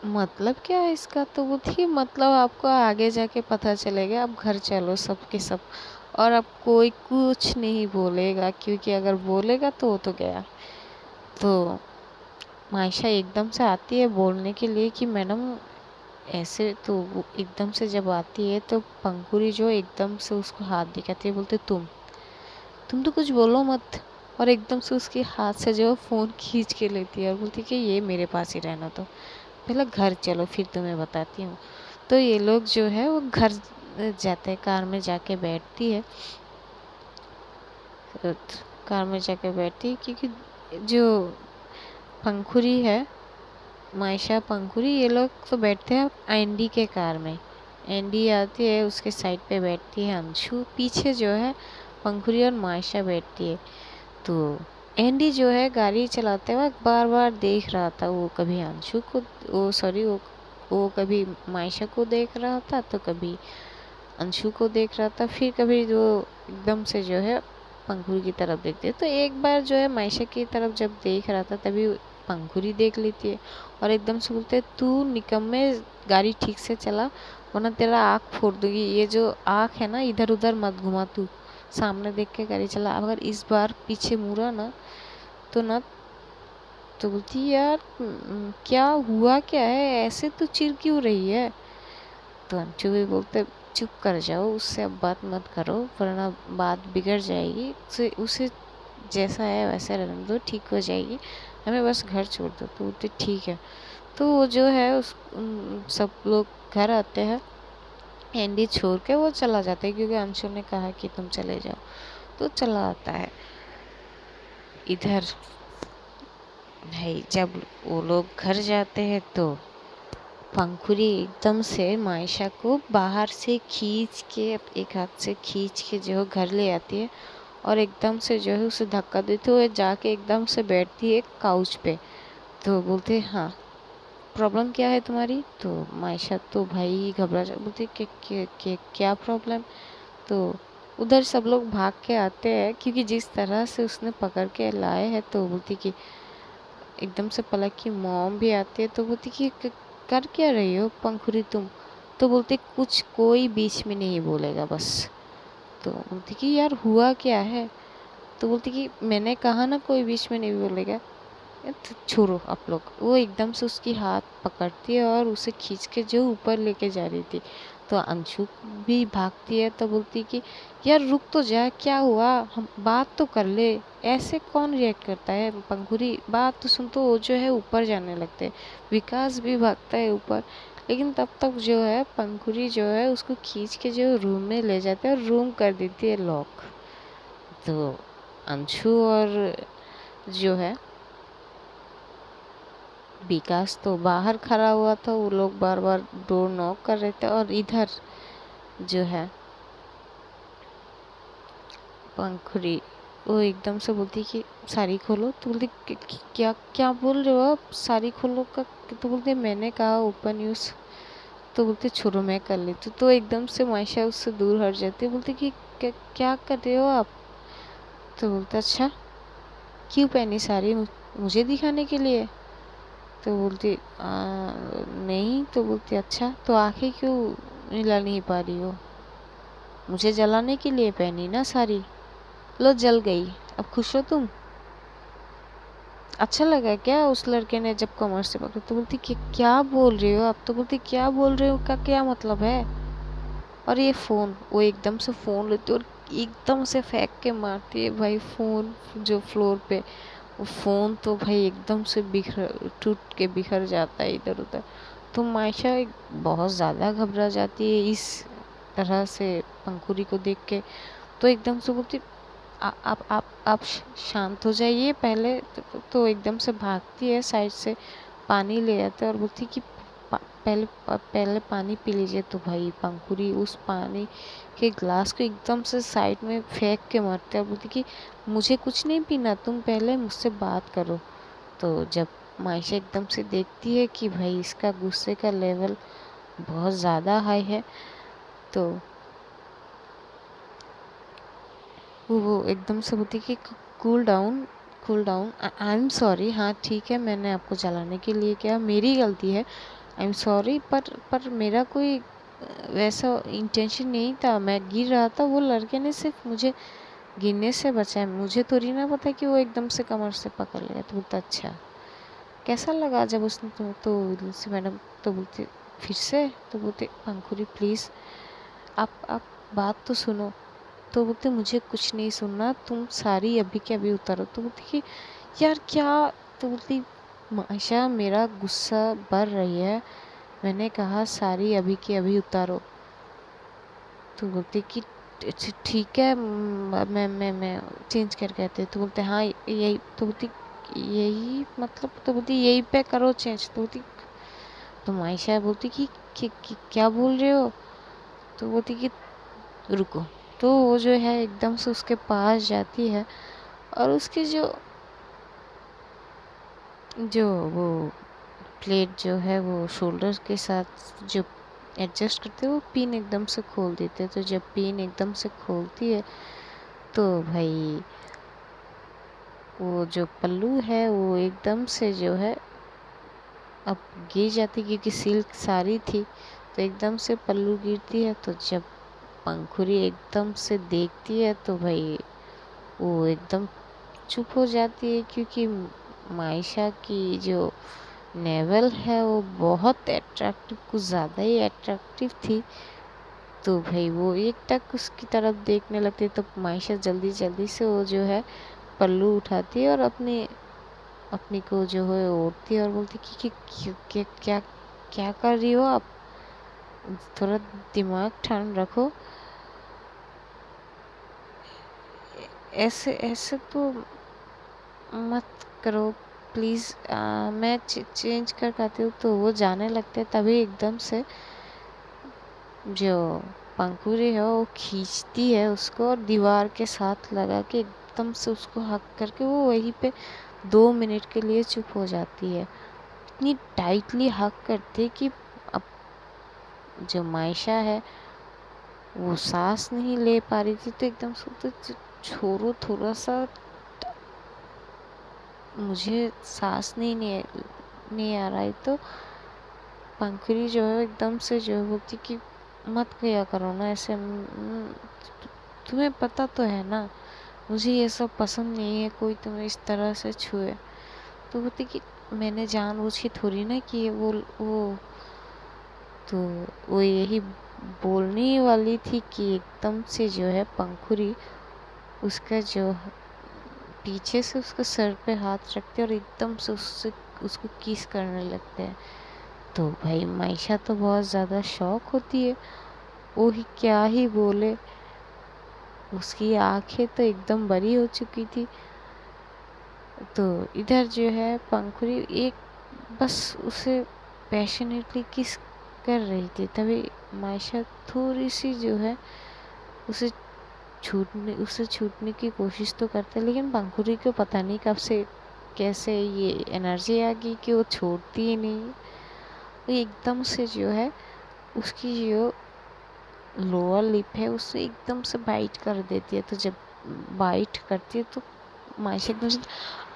मतलब क्या है इसका? तो बोलती मतलब आपको आगे जाके पता चलेगा, अब घर चलो सब के सब, और अब कोई कुछ नहीं बोलेगा, क्योंकि अगर बोलेगा तो वो तो गया। तो मायशा एकदम से आती है बोलने के लिए कि मैडम ऐसे। तो वो एकदम से जब आती है तो पंखुड़ी जो एकदम से उसको हाथ दिखाती है, बोलते तुम तो कुछ बोलो मत, और एकदम से उसके हाथ से जो फ़ोन खींच के लेती है और बोलती कि ये मेरे पास ही रहना, तो पहले घर चलो फिर तुम्हें बताती हूँ। तो ये लोग जो है वो घर जाते कार में जाके बैठती है। तो कार में जाके बैठती है क्योंकि जो पंखुरी है, मायशा पंखुरी, ये लोग तो बैठते हैं एंडी के कार में। एंडी आती है, उसके साइड पे बैठती है अंशु, पीछे जो है पंखुरी और मायशा बैठती है। तो एंडी जो है गाड़ी चलाते वक्त बार बार देख रहा था, वो कभी अंशु को, वो कभी मायशा को देख रहा था, तो कभी अंशु को देख रहा था, फिर कभी जो एकदम से जो है पंखुरी की तरफ देखते। तो एक बार जो है मायशा की तरफ जब देख रहा था, तभी पंखुरी देख लेती है और एकदम से बोलते, तू निकम्मे गाड़ी ठीक से चला वरना तेरा आँख फोड़ दूंगी। ये जो आँख है ना, इधर उधर मत घुमा, तू सामने देख के गाड़ी चला, अगर इस बार पीछे मुड़ा ना तो ना। तो बोलती यार क्या हुआ, क्या है, ऐसे तो चिढ़ क्यों रही है। तो अंशु भी बोलते, चुप कर जाओ, उससे अब बात मत करो वरना बात बिगड़ जाएगी। उसे जैसा है वैसे रहने दो, ठीक हो जाएगी, हमें बस घर छोड़ दो। तो बोलते ठीक है। तो वो जो है सब लोग घर आते हैं, एंडी छोड़ के वो चला जाता है क्योंकि अंशु ने कहा कि तुम चले जाओ, तो चला आता है। इधर भाई जब वो लोग घर जाते हैं तो पंखुरी एकदम से मायशा को बाहर से खींच के, एक हाथ से खींच के जो है घर ले आती है और एकदम से जो है उसे धक्का देते हुए जाके एकदम से बैठती है काउच पे। तो बोलते हाँ प्रॉब्लम क्या है तुम्हारी। तो मायशा तो भाई घबरा जा, बोलती क्या प्रॉब्लम। तो उधर सब लोग भाग के आते हैं क्योंकि जिस तरह से उसने पकड़ के लाए हैं। तो बोलती कि एकदम से पलक की मॉम भी आती है। तो बोलती कि कर क्या रही हो पंखुरी तुम। तो बोलती कुछ, कोई बीच में नहीं बोलेगा बस। तो बोलती कि यार हुआ क्या है। तो बोलती कि मैंने कहा ना कोई बीच में नहीं बोलेगा, तो छोड़ो आप लोग। वो एकदम से उसकी हाथ पकड़ती है और उसे खींच के जो ऊपर लेके जा रही थी। तो अंशु भी भागती है, तो बोलती कि यार रुक तो जा, क्या हुआ, हम बात तो कर ले, ऐसे कौन रिएक्ट करता है। पंखुरी बात तो सुन। तो वो जो है ऊपर जाने लगते हैं, विकास भी भागता है ऊपर, लेकिन तब तक जो है पंखुरी जो है उसको खींच के जो रूम में ले जाते हैं और रूम कर देती है लॉक। तो अंशु और जो है विकास तो बाहर खड़ा हुआ था, वो लोग बार बार डोर नॉक कर रहे थे। और इधर जो है पंखुड़ी वो एकदम से बोलती कि साड़ी खोलो। तो बोलती क्या क्या बोल रहे हो आप, साड़ी खोलो का। तो बोलते मैंने कहा ओपन यूज। तो बोलते छोड़ो मैं कर लेती। तो एकदम से मायशा उससे दूर हट जाती है, बोलती कि क्या कर रहे हो आप। तो बोलते अच्छा क्यों पहनी साड़ी, मुझे दिखाने के लिए। तो बोलती नहीं। तो बोलती अच्छा तो आंखें क्यों मिला नहीं पा रही हो, मुझे जलाने के लिए पहनी ना साड़ी, लो जल गई, अब खुश हो तुम। अच्छा लगा क्या उस लड़के ने जब कमर से पकड़ा। तो बोलती कि क्या बोल रही हो आप। तो बोलती क्या बोल रहे हो का क्या मतलब है। और ये फ़ोन, वो एकदम से फ़ोन लेती है और एकदम से फेंक के मारती है भाई फ़ोन जो फ्लोर पे। वो फ़ोन तो भाई एकदम से बिखर टूट के बिखर जाता है इधर उधर। तो मायशा बहुत ज़्यादा घबरा जाती है इस तरह से पंखुड़ी को देख के। तो एकदम से बोलती आप शांत हो जाइए पहले। तो एकदम से भागती है साइड से, पानी ले आते और बोलती कि पहले पानी पी लीजिए। तो भाई पंखुड़ी उस पानी के ग्लास को एकदम से साइड में फेंक के मारते और बोलती कि मुझे कुछ नहीं पीना, तुम पहले मुझसे बात करो। तो जब मायशा एकदम से देखती है कि भाई इसका गुस्से का लेवल बहुत ज़्यादा हाई है, तो वो एकदम से बोलती कि cool down, cool down, I am sorry. हाँ ठीक है, मैंने आपको जलाने के लिए किया, मेरी गलती है, आई एम सॉरी। पर मेरा कोई वैसा इंटेंशन नहीं था, मैं गिर रहा था, वो लड़के ने सिर्फ मुझे गिरने से बचाया, मुझे थोड़ी ना पता कि वो एकदम से कमर से पकड़ लिया। तो बोलता अच्छा कैसा लगा जब उसने तो बोलती मैडम। तो बोलती फिर से। तो बोलते पंखुड़ी प्लीज़ आप बात तो सुनो। तो बोलते मुझे कुछ नहीं सुनना, तुम सारी अभी के अभी उतारो। तो बोलती कि यार क्या। तो बोलती मायशा मेरा गुस्सा बढ़ रही है, मैंने कहा सारी अभी के अभी उतारो। तो बोलती कि अच्छा ठीक है, मैं चेंज करके आती हूँ। तो बोलते हाँ यही। तो बोलती यही मतलब? तो बोलती यही पे करो चेंज। तो बोलती, तो मायशा बोलती कि क्या बोल रहे हो? तो बोलती कि रुको। तो वो जो है एकदम से उसके पास जाती है और उसकी जो जो वो प्लेट जो है वो शोल्डर के साथ जो एडजस्ट करते हैं वो पिन एकदम से खोल देते हैं। तो जब पिन एकदम से खोलती है तो भाई वो जो पल्लू है वो एकदम से जो है अब गिर जाती, क्योंकि सिल्क साड़ी थी तो एकदम से पल्लू गिरती है। तो जब पंखुड़ी एकदम से देखती है तो भाई वो एकदम चुप हो जाती है, क्योंकि मायशा की जो नेवल है वो बहुत अट्रैक्टिव, कुछ ज़्यादा ही अट्रैक्टिव थी। तो भाई वो एकटक उसकी तरफ देखने लगती। तो मायशा जल्दी जल्दी से वो जो है पल्लू उठाती है और अपनी अपनी को जो है ओढ़ती है और बोलती कि क्या क्या कर रही हो आप? थोड़ा दिमाग ठंड रखो, ऐसे ऐसे तो मत करो प्लीज़। मैं चेंज कर पाती हूँ। तो वो जाने लगते तभी एकदम से जो पंखुड़ी है वो खींचती है उसको और दीवार के साथ लगा के एकदम से उसको हक करके वो वहीं पे 2 मिनट के लिए चुप हो जाती है। इतनी टाइटली हक करती है कि अब जो मायशा है वो सांस नहीं ले पा रही थी। तो एकदम से तो छोड़ो थोड़ा सा, मुझे सांस नहीं आ रहा है। तो पंखुड़ी जो है एकदम से जो है बोलती कि मत किया करो ना ऐसे, तुम्हें पता तो है ना मुझे ये सब पसंद नहीं है, कोई तुम्हें इस तरह से छुए। तो बोलती कि मैंने जानबूझ के थोड़ी ना कि वो तो वो यही बोलने वाली थी कि एकदम से जो है पंखुड़ी उसका जो पीछे से उसके सर पे हाथ रखते और एकदम से उससे उसको किस करने लगते हैं। तो भाई मायशा तो बहुत ज़्यादा शॉक होती है, वो ही क्या ही बोले, उसकी आंखें तो एकदम बड़ी हो चुकी थी। तो इधर जो है पंखुड़ी एक बस उसे पैशनेटली किस कर रही थी, तभी मायशा थोड़ी सी जो है उसे छूटने की कोशिश तो करते, लेकिन पंखुड़ी को पता नहीं कब से कैसे ये एनर्जी आ गई कि वो छोड़ती ही नहीं। वो एकदम से जो है उसकी जो लोअर लिप है उससे एकदम से बाइट कर देती है। तो जब बाइट करती है तो मायशा एकदम से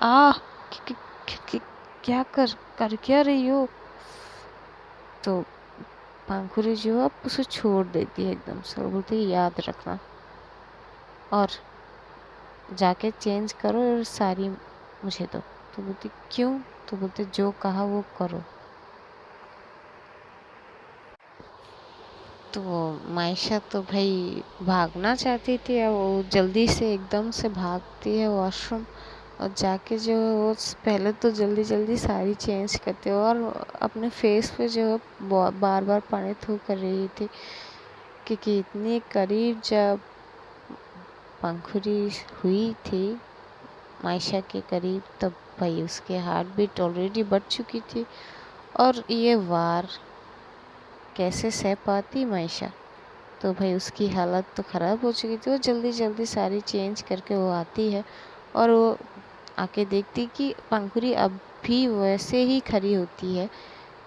आ कि- कि- कि- क्या कर क्या रही हो? तो पंखुड़ी जो है उसे छोड़ देती है एकदम से और बोलती है याद रखना और जाके चेंज करो और साड़ी मुझे दो। तो बोलती क्यों? तो बोलते जो कहा वो करो। तो मायशा तो भाई भागना चाहती थी और वो जल्दी से एकदम से भागती है वॉशरूम और जाके जो है वो पहले तो जल्दी जल्दी साड़ी चेंज करती है और अपने फेस पे जो है बार बार पानी थू कर रही थी, क्योंकि इतनी करीब जब पंखुड़ी हुई थी मायशा के करीब तब भाई उसके हार्ट बीट ऑलरेडी बढ़ चुकी थी और ये वार कैसे सह पाती मायशा। तो भाई उसकी हालत तो ख़राब हो चुकी थी। वो जल्दी जल्दी सारी चेंज करके वो आती है और वो आके देखती कि पंखुड़ी अब भी वैसे ही खड़ी होती है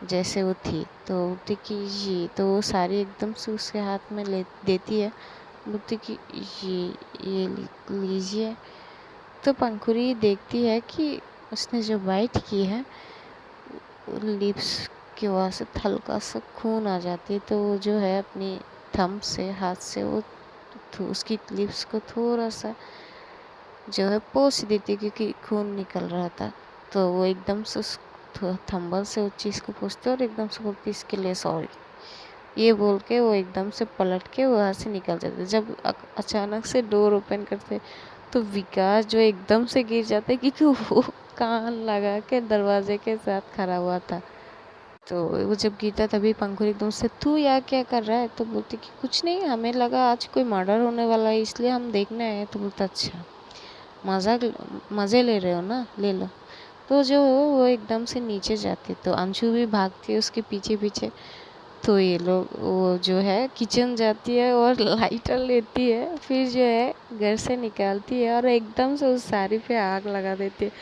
जैसे वो थी। तो बोलती कि ये तो वो सारी एकदम से उसके हाथ में ले देती है, बोलती कि ये लीजिए। तो पंखुड़ी देखती है कि उसने जो बाइट की है लिप्स के वहाँ से हल्का सा खून आ जाती है। तो वो जो है अपनी थंब से हाथ से वो उसकी लिप्स को थोड़ा सा जो है पोंछ देती क्योंकि खून निकल रहा था। तो वो एकदम से उस थंबल से उस चीज़ को पोंछती और एकदम से बोलती इसके लिए सॉरी। ये बोल के वो एकदम से पलट के वहाँ से निकल जाते। जब अचानक से डोर ओपन करते तो विकास जो एकदम से गिर जाता है क्योंकि वो कान लगा के दरवाजे के साथ खड़ा हुआ था। तो वो जब गिरता तभी पंखुड़ी एकदम से, तू यार क्या कर रहा है? तो बोलती कि कुछ नहीं, हमें लगा आज कोई मर्डर होने वाला है इसलिए हम देखने आए। तो बोलता अच्छा, मज़े ले रहे हो ना, ले लो। तो जो वो एकदम से नीचे जाती तो अंशु भी भागती है उसके पीछे पीछे। तो ये लोग वो जो है किचन जाती है और लाइटर लेती है, फिर जो है घर से निकालती है और एकदम से उस साड़ी पे आग लगा देती है।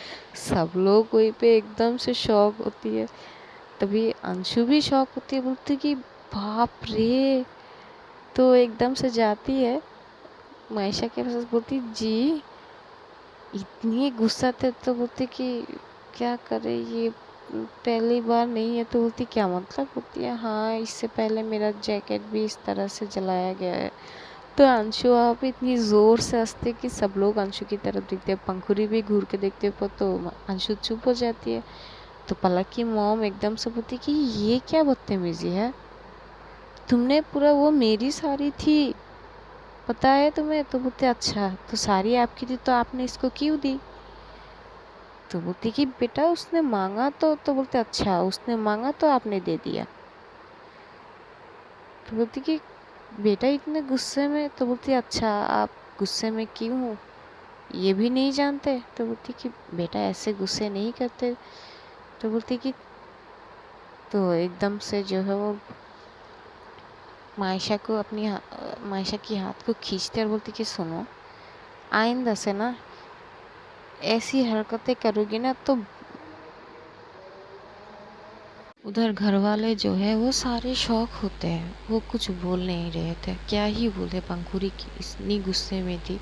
सब लोग वहीं पे एकदम से शॉक होती है। तभी अंशु भी शॉक होती है, बोलती कि बाप रे। तो एकदम से जाती है मायशा के पास, बोलती जी इतनी गुस्सा थे। तो बोलती कि क्या करे, ये पहली बार नहीं है। तो बोलती क्या मतलब? बोलती है हाँ, इससे पहले मेरा जैकेट भी इस तरह से जलाया गया है। तो अंशु आप इतनी ज़ोर से हंसते कि सब लोग अंशु की तरफ देखते हैं, पंखुड़ी भी घूर के देखते हो तो अंशु चुप हो जाती है। तो पलक की मॉम एकदम से बोलती कि ये क्या बदतमीजी है, तुमने पूरा, वो मेरी साड़ी थी पता है तुम्हें? तो बोलते अच्छा, तो साड़ी आपकी थी तो आपने इसको क्यों दी? तो बोलती कि बेटा उसने मांगा तो बोलते अच्छा, उसने मांगा तो आपने दे दिया। तो बोलती कि बेटा इतने गुस्से में? तो बोलती अच्छा, आप गुस्से में क्यों हो ये भी नहीं जानते? तो बोलती कि बेटा ऐसे गुस्से नहीं करते। तो बोलती कि, तो एकदम से जो है वो मायशा को मायशा की हाथ को खींचते और बोलती कि सुनो, आइंदा से ना ऐसी हरकतें करोगी ना तो उधर घर वाले जो है वो सारे शौक होते हैं। वो कुछ बोल नहीं रहे थे, क्या ही बोले, पंखुड़ी की इतनी गुस्से में थी।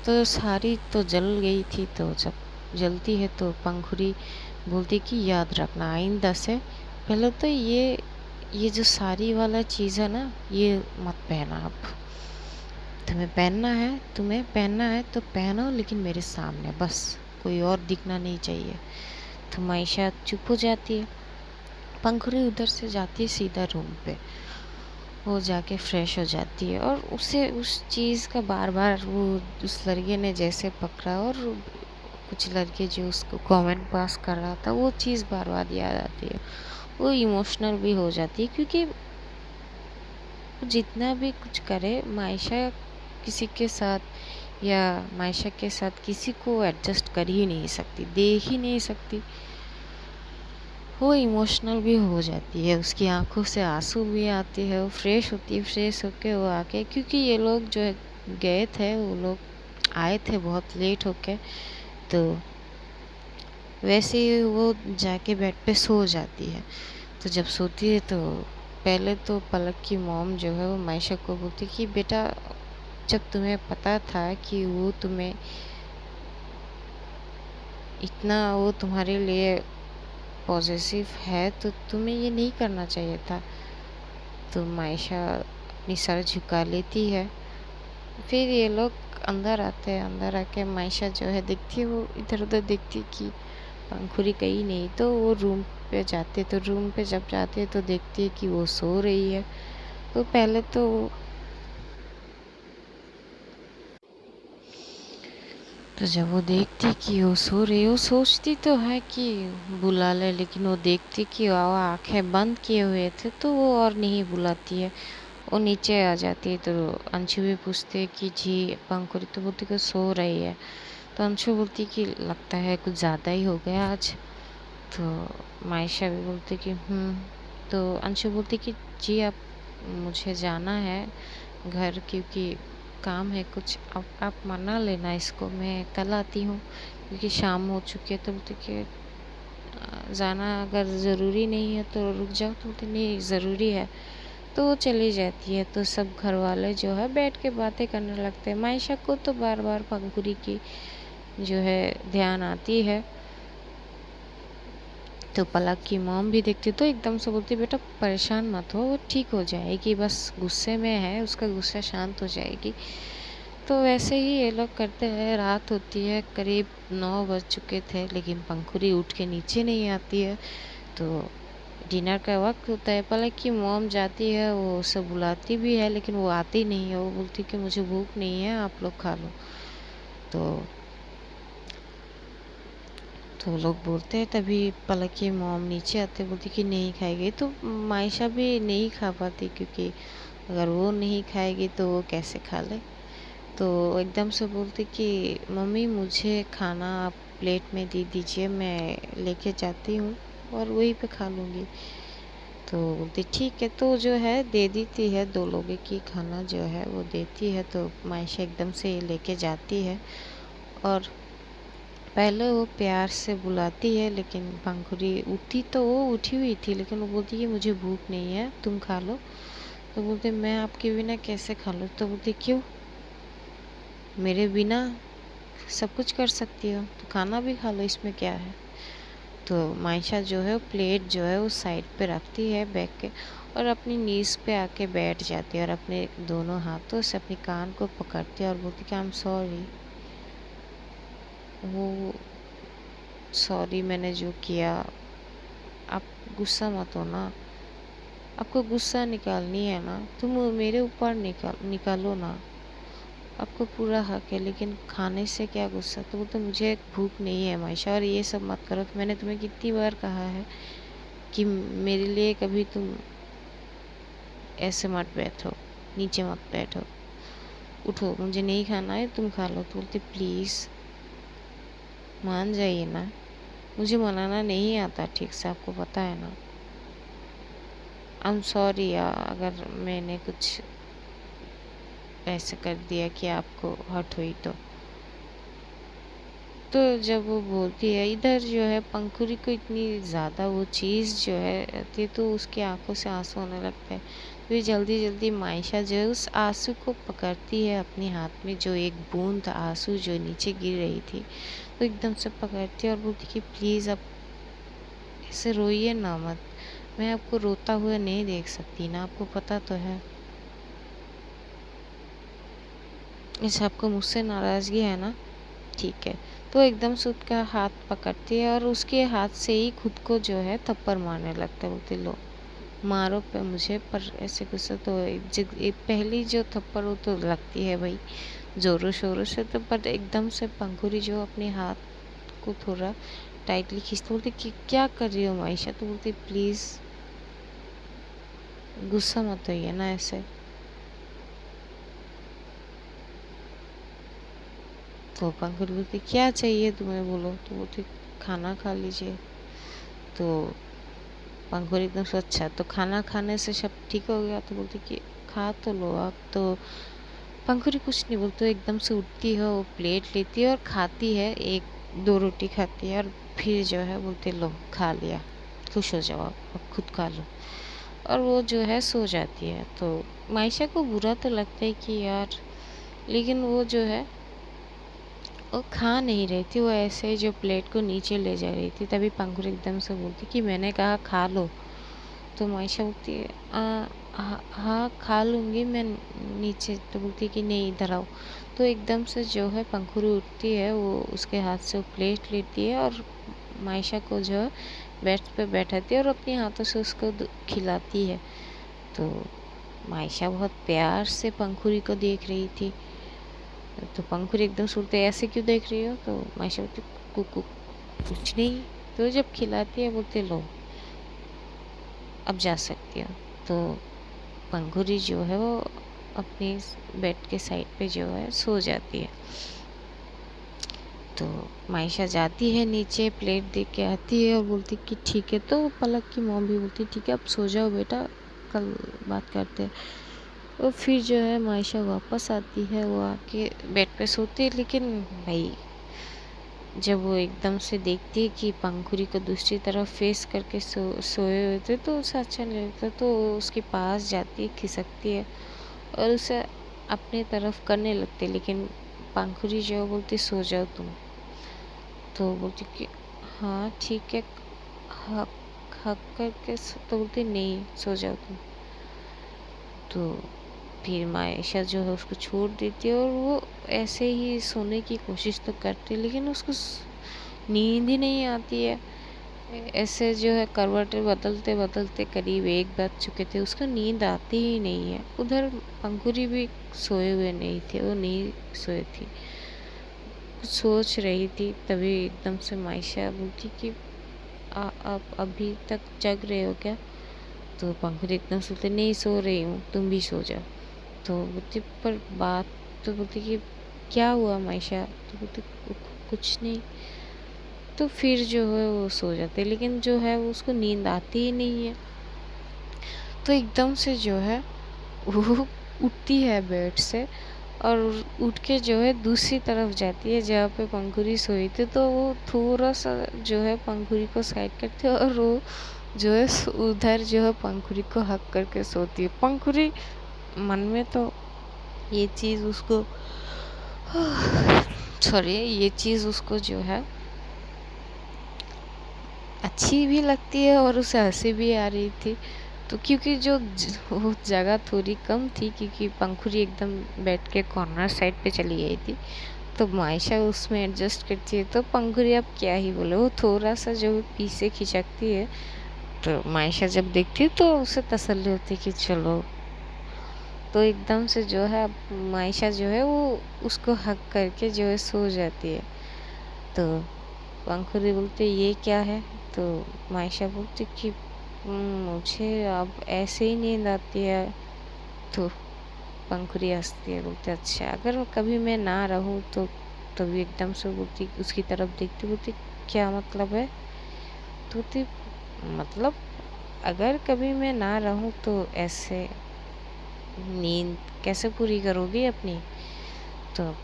तो सारी तो जल गई थी। तो जब जलती है तो पंखुड़ी बोलती कि याद रखना आइंदा से पहले तो ये जो साड़ी वाला चीज़ है ना, ये मत पहना। अब तुम्हें पहनना है तो पहनो, लेकिन मेरे सामने बस, कोई और दिखना नहीं चाहिए। तो मायशा चुप हो जाती है। पंखुड़ी उधर से जाती है सीधा रूम पे, वो जाके फ्रेश हो जाती है और उसे उस चीज़ का बार बार वो उस लड़के ने जैसे पकड़ा और कुछ लड़के जो उसको कमेंट पास कर रहा था, वो चीज़ बार बार याद आती है। वो इमोशनल भी हो जाती है क्योंकि जितना भी कुछ करे मायशा किसी के साथ या मायशा के साथ किसी को एडजस्ट कर ही नहीं सकती, देख ही नहीं सकती। वो इमोशनल भी हो जाती है, उसकी आंखों से आंसू भी आते हैं, वो फ्रेश होती है। फ्रेश होके वो आके, क्योंकि ये लोग जो गए थे वो लोग आए थे बहुत लेट होके, तो वैसे ही वो जाके बेड पे सो जाती है। तो जब सोती है तो पहले तो पलक की मॉम जो है वो मायशा को बोलती कि बेटा जब तुम्हें पता था कि वो तुम्हें इतना, वो तुम्हारे लिए पॉजिटिव है तो तुम्हें ये नहीं करना चाहिए था। तो मायशा अपनी सर झुका लेती है। फिर ये लोग अंदर आते हैं, अंदर आके मायशा जो है देखती है, वो इधर उधर देखती है कि पंखुड़ी कहीं नहीं। तो वो रूम पे जाते, तो रूम पे जब जाते हैं तो देखती है कि वो सो रही है। तो पहले तो जब वो देखती कि वो सो रही, वो सोचती तो है कि बुला ले, लेकिन वो देखती कि वो आंखें बंद किए हुए थे तो वो और नहीं बुलाती है। वो नीचे आ जाती है। तो अंशु भी पूछते है कि जी पंखुड़ी, तो बोलती कि सो रही है। तो अंशु बोलती कि लगता है कुछ ज़्यादा ही हो गया आज। तो मायशा भी बोलती कि तो अंशु बोलती कि जी अब मुझे जाना है घर, क्योंकि काम है कुछ, अब आप मना लेना इसको, मैं कल आती हूँ क्योंकि शाम हो चुकी है। तो बोलते कि जाना अगर ज़रूरी नहीं है तो रुक जाओ। तो बोलते नहीं ज़रूरी है। तो वो चली जाती है। तो सब घर वाले जो है बैठ के बातें करने लगते हैं। मायशा को तो बार बार पंखुड़ी की जो है ध्यान आती है। तो पलक की मॉम भी देखती तो एकदम से बोलती बेटा परेशान मत हो, वो ठीक हो जाएगी, बस गुस्से में है, उसका गुस्सा शांत हो जाएगी। तो वैसे ही ये लोग करते हैं। रात होती है, करीब 9 बज चुके थे, लेकिन पंखुड़ी उठ के नीचे नहीं आती है। तो डिनर का वक्त होता है। पलक की मॉम जाती है, वो उसे बुलाती भी है लेकिन वो आती नहीं है। वो बोलती कि मुझे भूख नहीं है, आप लोग खा लो। तो तो लोग बोलते हैं, तभी पलक की मॉम नीचे आते, बोलती कि नहीं खाएगी। तो मायशा भी नहीं खा पाती, क्योंकि अगर वो नहीं खाएगी तो वो कैसे खा ले। तो एकदम से बोलती कि मम्मी मुझे खाना आप प्लेट में दे दीजिए, मैं लेके जाती हूँ और वहीं पे खा लूँगी। तो बोलती ठीक है। तो जो है दे देती है, 2 लोगों की खाना जो है वो देती है। तो मायशा एकदम से लेके जाती है और पहले वो प्यार से बुलाती है, लेकिन पंखुड़ी उठी तो वो उठी हुई थी, लेकिन वो बोलती कि मुझे भूख नहीं है, तुम खा लो। तो बोलते मैं आपके बिना कैसे खा लूँ। तो बोलती क्यों, मेरे बिना सब कुछ कर सकती हो तो खाना भी खा लो, इसमें क्या है। तो मायशा जो है वो प्लेट जो है वो साइड पे रखती है बैग के, और अपनी नीज पे आके बैठ जाती है और अपने दोनों हाथों से अपनी कान को पकड़ती है और बोलती कि आई एम सॉरी, वो सॉरी मैंने जो किया, आप गुस्सा मत हो ना, आपको गुस्सा निकालनी है ना, तुम मेरे ऊपर निकालो ना, आपको पूरा हक है, लेकिन खाने से क्या गुस्सा। तो वो तो मुझे भूख नहीं है मायशा, और ये सब मत करो। तो मैंने तुम्हें कितनी बार कहा है कि मेरे लिए कभी तुम ऐसे मत बैठो, नीचे मत बैठो, उठो, मुझे नहीं खाना है, तुम खा लो। तो बोलते प्लीज़ मान जाइए ना, मुझे मनाना नहीं आता ठीक से, आपको पता है ना। आई एम सॉरी अगर मैंने कुछ ऐसे कर दिया कि आपको हर्ट हुई तो जब वो बोलती है, इधर जो है पंखुड़ी को इतनी ज़्यादा वो चीज़ जो है आती, तो उसकी आंखों से आंसू आने लगता है। तो जल्दी जल्दी मायशा जो है उस आंसू को पकड़ती है अपने हाथ में, जो एक बूंद आंसू जो नीचे गिर रही थी, तो एकदम से पकड़ती है और बोलती कि प्लीज़ आप ऐसे रोइए ना मत, मैं आपको रोता हुआ नहीं देख सकती ना, आपको पता तो है। इस आपको मुझसे नाराज़गी है ना, ठीक है। तो एकदम से उसका हाथ पकड़ती है और उसके हाथ से ही खुद को जो है थप्पड़ मारने लगता है। बोलती लो मारो पे मुझे, पर ऐसे गुस्सा तो पहली जो थप्पड़ वो तो लगती है भाई ज़ोरों शोरों से। तो पर एकदम से पंखुड़ी जो अपने हाथ को थोड़ा टाइटली खींचती, बोलती कि क्या कर रही हो मायशा। तो बोलती प्लीज़ गुस्सा मत होइए ना ऐसे। तो पंखुड़ी बोलती क्या चाहिए तुम्हें बोलो। तो बोलती खाना खा लीजिए। तो पंखुड़ी एकदम से अच्छा तो खाना खाने से सब ठीक हो गया। तो बोलती कि खा तो लो आप। तो पंखुड़ी कुछ नहीं बोलती, तो एकदम से उठती है, वो प्लेट लेती है और खाती है, 1-2 रोटी खाती है और फिर जो है बोलती लो खा लिया, खुश हो जाओ आप, अब खुद खा लो। और वो जो है सो जाती है। तो मायशा को बुरा तो लगता है कि यार, लेकिन वो जो है वो खा नहीं रही थी, वो ऐसे ही जो प्लेट को नीचे ले जा रही थी। तभी पंखुड़ी एकदम से बोलती कि मैंने कहा खा लो। तो मायशा बोलती है हाँ खा लूँगी मैं नीचे। तो बोलती है कि नहीं इधर आओ। तो एकदम से जो है पंखुड़ी उठती है, वो उसके हाथ से वो प्लेट लेती है और मायशा को जो है बेड पे बैठाती है और अपने हाथों से उसको खिलाती है। तो मायशा बहुत प्यार से पंखुड़ी को देख रही थी। तो पंखुड़ी एकदम सुनते ऐसे क्यों देख रही हो। तो मायशा बोलती कुकू कुछ नहीं। तो जब खिलाती है बोलते लो अब जा सकती हो। तो पंखुड़ी जो है वो अपनी बेड के साइड पे जो है सो जाती है। तो मायशा जाती है नीचे, प्लेट दे के आती है और बोलती कि ठीक है। तो पलक की मॉम भी बोलती ठीक है अब सो जाओ बेटा, कल बात करते हैं। और फिर जो है मायशा वापस आती है, वो आके बेड पे सोती है। लेकिन भाई जब वो एकदम से देखती है कि पंखुड़ी को दूसरी तरफ फेस करके सोए हुए थे, तो उसे अच्छा नहीं लगता। तो उसके पास जाती है, खिसकती है और उसे अपने तरफ करने लगती है। लेकिन पंखुड़ी जो बोलती सो जाओ तुम। तो बोलती कि हाँ ठीक है, हक हक करके तो बोलती नहीं सो जाओ तुम। तो फिर मायशा जो है उसको छोड़ देती है और वो ऐसे ही सोने की कोशिश तो करती है, लेकिन उसको नींद ही नहीं आती है। ऐसे जो है करवटें बदलते बदलते करीब 1 बज चुके थे, उसको नींद आती ही नहीं है। उधर पंखुड़ी भी सोए हुए नहीं थे, वो नहीं सोए थी। कुछ सोच रही थी, तभी एकदम से मायशा बोलती कि आप अभी तक जग रहे हो क्या? तो पंखुड़ी एकदम से बोलते नहीं सो रही हूँ, तुम भी सो जाओ। तो बोलती पर बात, तो बोलती कि क्या हुआ मायशा? तो बोलती कुछ नहीं। तो फिर जो है वो सो जाते, लेकिन जो है वो उसको नींद आती ही नहीं है। तो एकदम से जो है वो उठती है बेड से और उठ के जो है दूसरी तरफ जाती है जहाँ पे पंखुड़ी सोई थी। तो वो थोड़ा सा जो है पंखुड़ी को साइड करती है और वो जो है उधर जो है पंखुड़ी को हक करके सोती है। पंखुड़ी मन में तो ये चीज़ उसको सॉरी, ये चीज़ उसको जो है अच्छी भी लगती है और उसे हंसी भी आ रही थी। तो क्योंकि वो जगह थोड़ी कम थी, क्योंकि पंखुड़ी एकदम बेड के कॉर्नर साइड पे चली गई थी, तो मायशा उसमें एडजस्ट करती है। तो पंखुड़ी अब क्या ही बोले, वो थोड़ा सा जो पीछे खिंचकती है। तो मायशा जब देखती है तो उसे तसल्ली होती है कि चलो। तो एकदम से जो है मायशा जो है वो उसको हक करके जो है सो जाती है। तो पंखुड़ी बोलते ये क्या है? तो मायशा बोलती कि मुझे अब ऐसे ही नींद आती है। तो पंखुड़ी हंसती है, बोलते अच्छा अगर कभी मैं ना रहूँ तो। तभी एकदम से बोलती, उसकी तरफ देखती, बोलती क्या मतलब है? तो बोलती मतलब अगर कभी मैं ना रहूँ तो ऐसे नींद कैसे पूरी करोगी अपनी? तो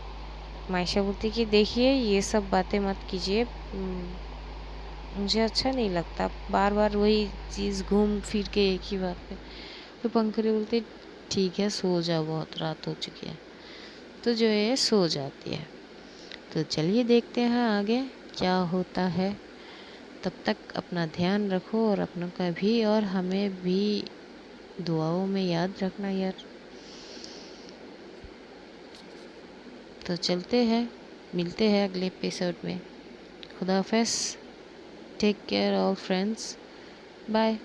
मायशा बोलती कि देखिए ये सब बातें मत कीजिए, मुझे अच्छा नहीं लगता बार बार वही चीज़ घूम फिर के एक ही बात पे। तो पंखुड़ी बोलती ठीक है सो जाओ, बहुत रात हो चुकी है। तो जो है सो जाती है। तो चलिए देखते हैं आगे क्या होता है। तब तक अपना ध्यान रखो और अपनों का भी, और हमें भी दुआओं में याद रखना यार। तो चलते हैं, मिलते हैं अगले एपिसोड में। खुदा हाफिज़, take care all friends, bye.